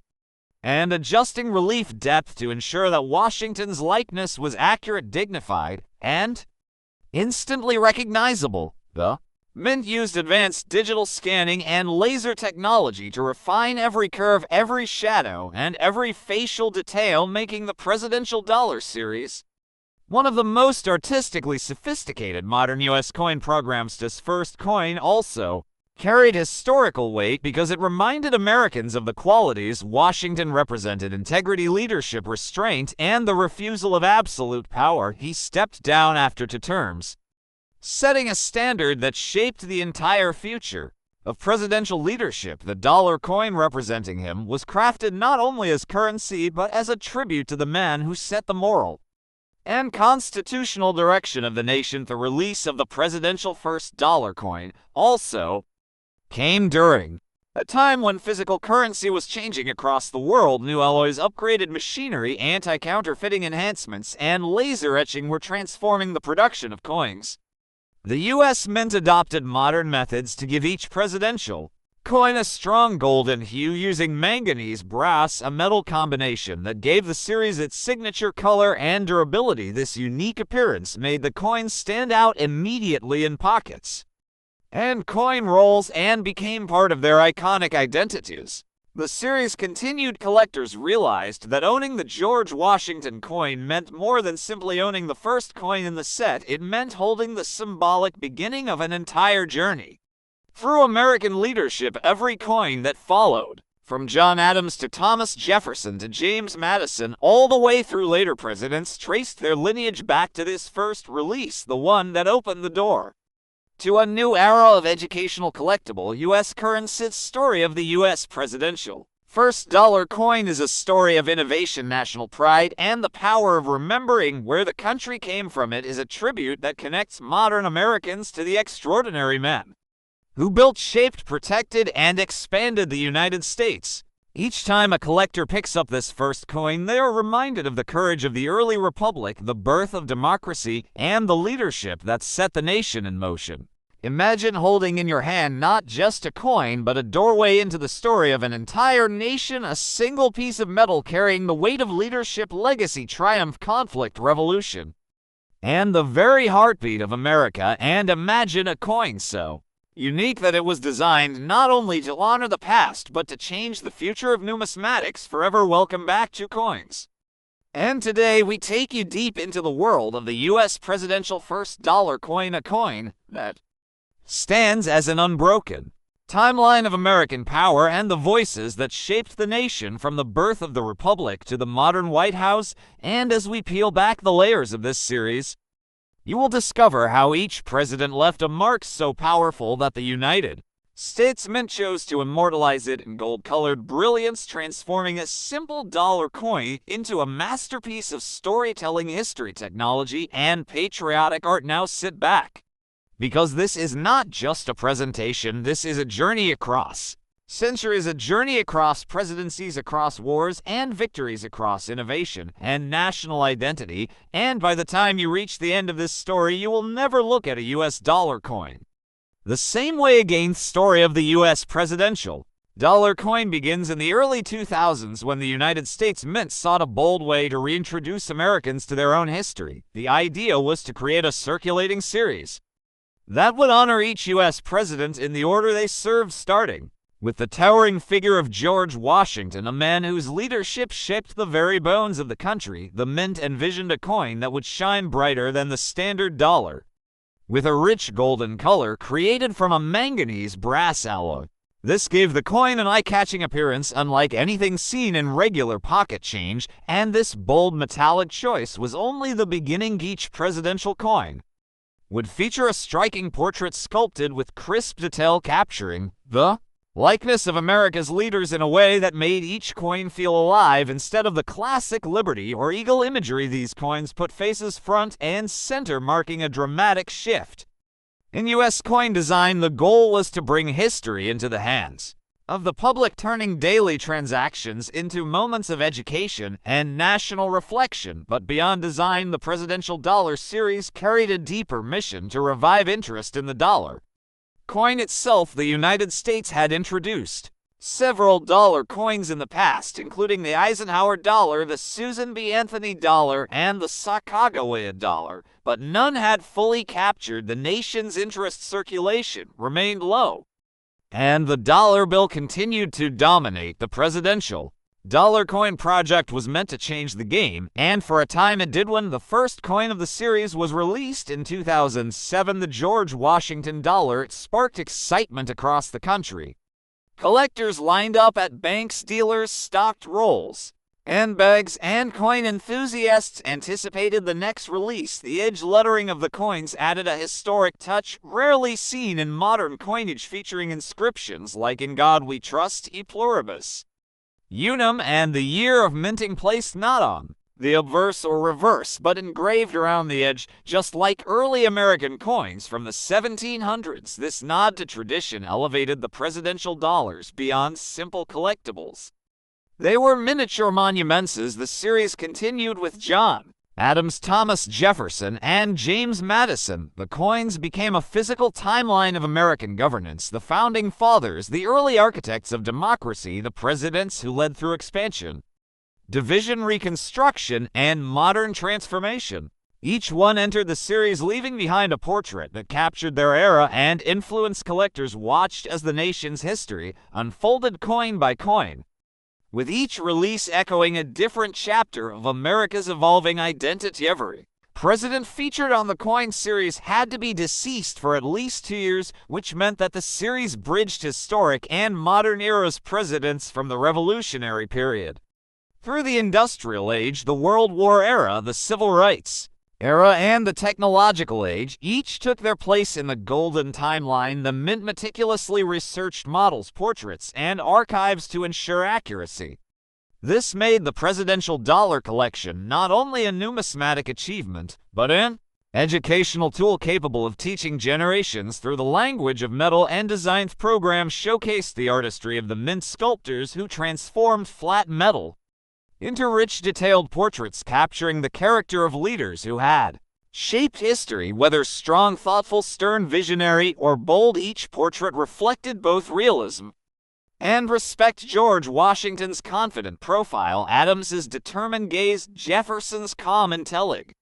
[SPEAKER 1] and adjusting relief depth to ensure that Washington's likeness was accurate, dignified, and instantly recognizable. The mint used advanced digital scanning and laser technology to refine every curve, every shadow, and every facial detail, making the presidential dollar series one of the most artistically sophisticated modern U.S. coin programs. This first coin also carried historical weight because it reminded Americans of the qualities Washington represented: integrity, leadership, restraint, and the refusal of absolute power. He stepped down after 2 terms, setting a standard that shaped the entire future of presidential leadership. The dollar coin representing him was crafted not only as currency but as a tribute to the man who set the moral and constitutional direction of the nation. The release of the presidential first dollar coin also came during a time when physical currency was changing across the world. New alloys, upgraded machinery, anti-counterfeiting enhancements, and laser etching were transforming the production of coins. The U.S. Mint adopted modern methods to give each presidential coin a strong golden hue using manganese brass, a metal combination that gave the series its signature color and durability. This unique appearance made the coins stand out immediately in pockets and coin rolls and became part of their iconic identities. The series continued. Collectors realized that owning the George Washington coin meant more than simply owning the first coin in the set. It meant holding the symbolic beginning of an entire journey through American leadership. Every coin that followed, from John Adams to Thomas Jefferson to James Madison, all the way through later presidents, traced their lineage back to this first release, the one that opened the door to a new era of educational collectible U.S. currency. Story of the U.S. presidential first dollar coin is a story of innovation, national pride, and the power of remembering where the country came from. It is a tribute that connects modern Americans to the extraordinary men who built, shaped, protected, and expanded the United States. Each time a collector picks up this first coin, they are reminded of the courage of the early republic, the birth of democracy, and the leadership that set the nation in motion. Imagine holding in your hand not just a coin, but a doorway into the story of an entire nation, a single piece of metal carrying the weight of leadership, legacy, triumph, conflict, revolution, and the very heartbeat of America. And imagine a coin so unique that it was designed not only to honor the past, but to change the future of numismatics forever. Welcome back to Coins. And today we take you deep into the world of the U.S. presidential first dollar coin, a coin that stands as an unbroken timeline of American power and the voices that shaped the nation from the birth of the Republic to the modern White House. And as we peel back the layers of this series, you will discover how each president left a mark so powerful that the United States Mint chose to immortalize it in gold-colored brilliance, transforming a simple dollar coin into a masterpiece of storytelling, history, technology, and patriotic art. Now sit back, because this is not just a presentation. This is a journey across centuries, a journey across presidencies, across wars and victories, across innovation and national identity. And by the time you reach the end of this story, you will never look at a U.S. dollar coin the same way again. Story of the U.S. presidential dollar coin begins in the early 2000s when the United States Mint sought a bold way to reintroduce Americans to their own history. The idea was to create a circulating series that would honor each U.S. president in the order they served, starting with the towering figure of George Washington, a man whose leadership shaped the very bones of the country. The Mint envisioned a coin that would shine brighter than the standard dollar, with a rich golden color created from a manganese brass alloy. This gave the coin an eye-catching appearance unlike anything seen in regular pocket change, and this bold metallic choice was only the beginning. Each presidential coin would feature a striking portrait sculpted with crisp detail, capturing the likeness of America's leaders in a way that made each coin feel alive. Instead of the classic liberty or eagle imagery, these coins put faces front and center, marking a dramatic shift in U.S. coin design. The goal was to bring history into the hands of the public, turning daily transactions into moments of education and national reflection. But beyond design, the presidential dollar series carried a deeper mission: to revive interest in the dollar coin itself. The United States had introduced several dollar coins in the past, including the Eisenhower dollar, the Susan B. Anthony dollar, and the Sacagawea dollar, but none had fully captured the nation's interest. Circulation remained low, and the dollar bill continued to dominate. The presidential dollar coin project was meant to change the game, and for a time it did. When the first coin of the series was released in 2007, the George Washington dollar, it sparked excitement across the country. Collectors lined up at banks, dealers stocked rolls and bags, and coin enthusiasts anticipated the next release. The edge lettering of the coins added a historic touch rarely seen in modern coinage, featuring inscriptions like "In God We Trust, E Pluribus Unum," and the year of minting placed not on the obverse or reverse, but engraved around the edge, just like early American coins from the 1700s. This nod to tradition elevated the presidential dollars beyond simple collectibles. They were miniature monuments as the series continued with John Adams, Thomas Jefferson, and James Madison. The coins became a physical timeline of American governance, the founding fathers, the early architects of democracy, the presidents who led through expansion, division, reconstruction, and modern transformation. Each one entered the series leaving behind a portrait that captured their era and influenced collectors watched as the nation's history unfolded coin by coin, with each release echoing a different chapter of America's evolving identity. Every president featured on the coin series had to be deceased for at least 2 years, which meant that the series bridged historic and modern eras presidents from the Revolutionary period through the Industrial Age, the World War era, the Civil Rights era, and the Technological Age. Each took their place in the golden timeline. The mint meticulously researched models, portraits, and archives to ensure accuracy. This made the presidential dollar collection not only a numismatic achievement, but an educational tool capable of teaching generations through the language of metal, and designs programs showcased the artistry of the mint sculptors who transformed flat metal into rich, detailed portraits capturing the character of leaders who had shaped history. Whether strong, thoughtful, stern, visionary, or bold, each portrait reflected both realism and respect. George Washington's confident profile, Adams's determined gaze, Jefferson's calm intelligence,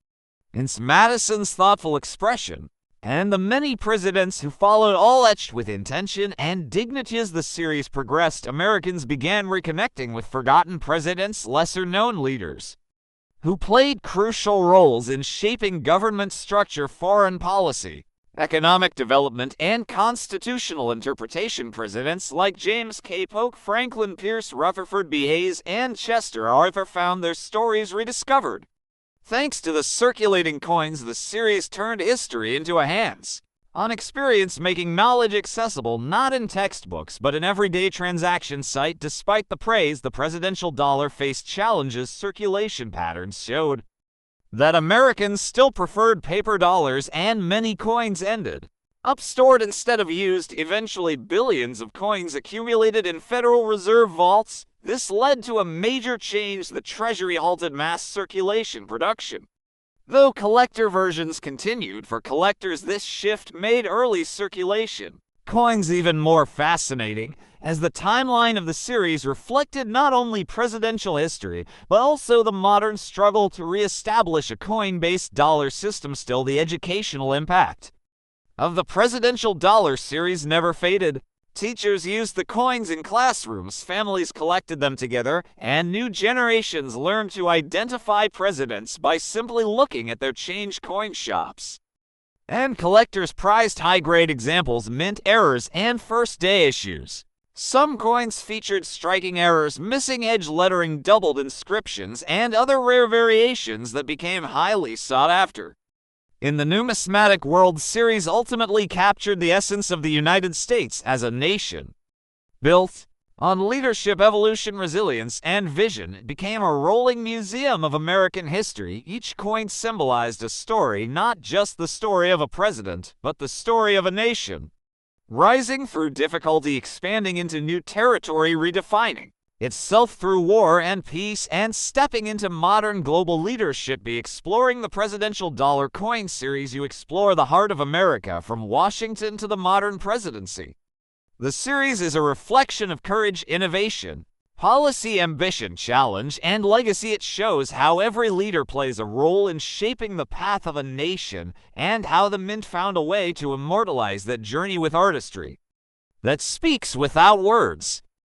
[SPEAKER 1] Madison's thoughtful expression, and the many presidents who followed, all etched with intention and dignity. As the series progressed, Americans began reconnecting with forgotten presidents, lesser-known leaders who played crucial roles in shaping government structure, foreign policy, economic development, and constitutional interpretation. Presidents like James K. Polk, Franklin Pierce, Rutherford B. Hayes, and Chester Arthur found their stories rediscovered. Thanks to the circulating coins, the series turned history into a hands-on experience, making knowledge accessible not in textbooks but in everyday transaction site. Despite the praise, the presidential dollar faced challenges. Circulation patterns showed that Americans still preferred paper dollars, and many coins ended up stored instead of used. Eventually, billions of coins accumulated in Federal Reserve vaults. This led to a major change. The Treasury halted mass circulation production, though collector versions continued. For collectors, this shift made early circulation coins even more fascinating, as the timeline of the series reflected not only presidential history, but also the modern struggle to re-establish a coin-based dollar system. Still, the educational impact of the presidential dollar series never faded. Teachers used the coins in classrooms, families collected them together, and new generations learned to identify presidents by simply looking at their change coin shops. And collectors prized high-grade examples, mint errors, and first-day issues. Some coins featured striking errors, missing edge lettering, doubled inscriptions, and other rare variations that became highly sought after. In the numismatic world, series ultimately captured the essence of the United States as a nation. Built on leadership, evolution, resilience, and vision, it became a rolling museum of American history. Each coin symbolized a story, not just the story of a president, but the story of a nation, rising through difficulty, expanding into new territory, redefining itself through war and peace, and stepping into modern global leadership. By exploring the presidential dollar coin series, you explore the heart of America, from Washington to the modern presidency. The series is a reflection of courage, innovation, policy, ambition, challenge, and legacy. It shows how every leader plays a role in shaping the path of a nation, and how the mint found a way to immortalize that journey with artistry that speaks without words.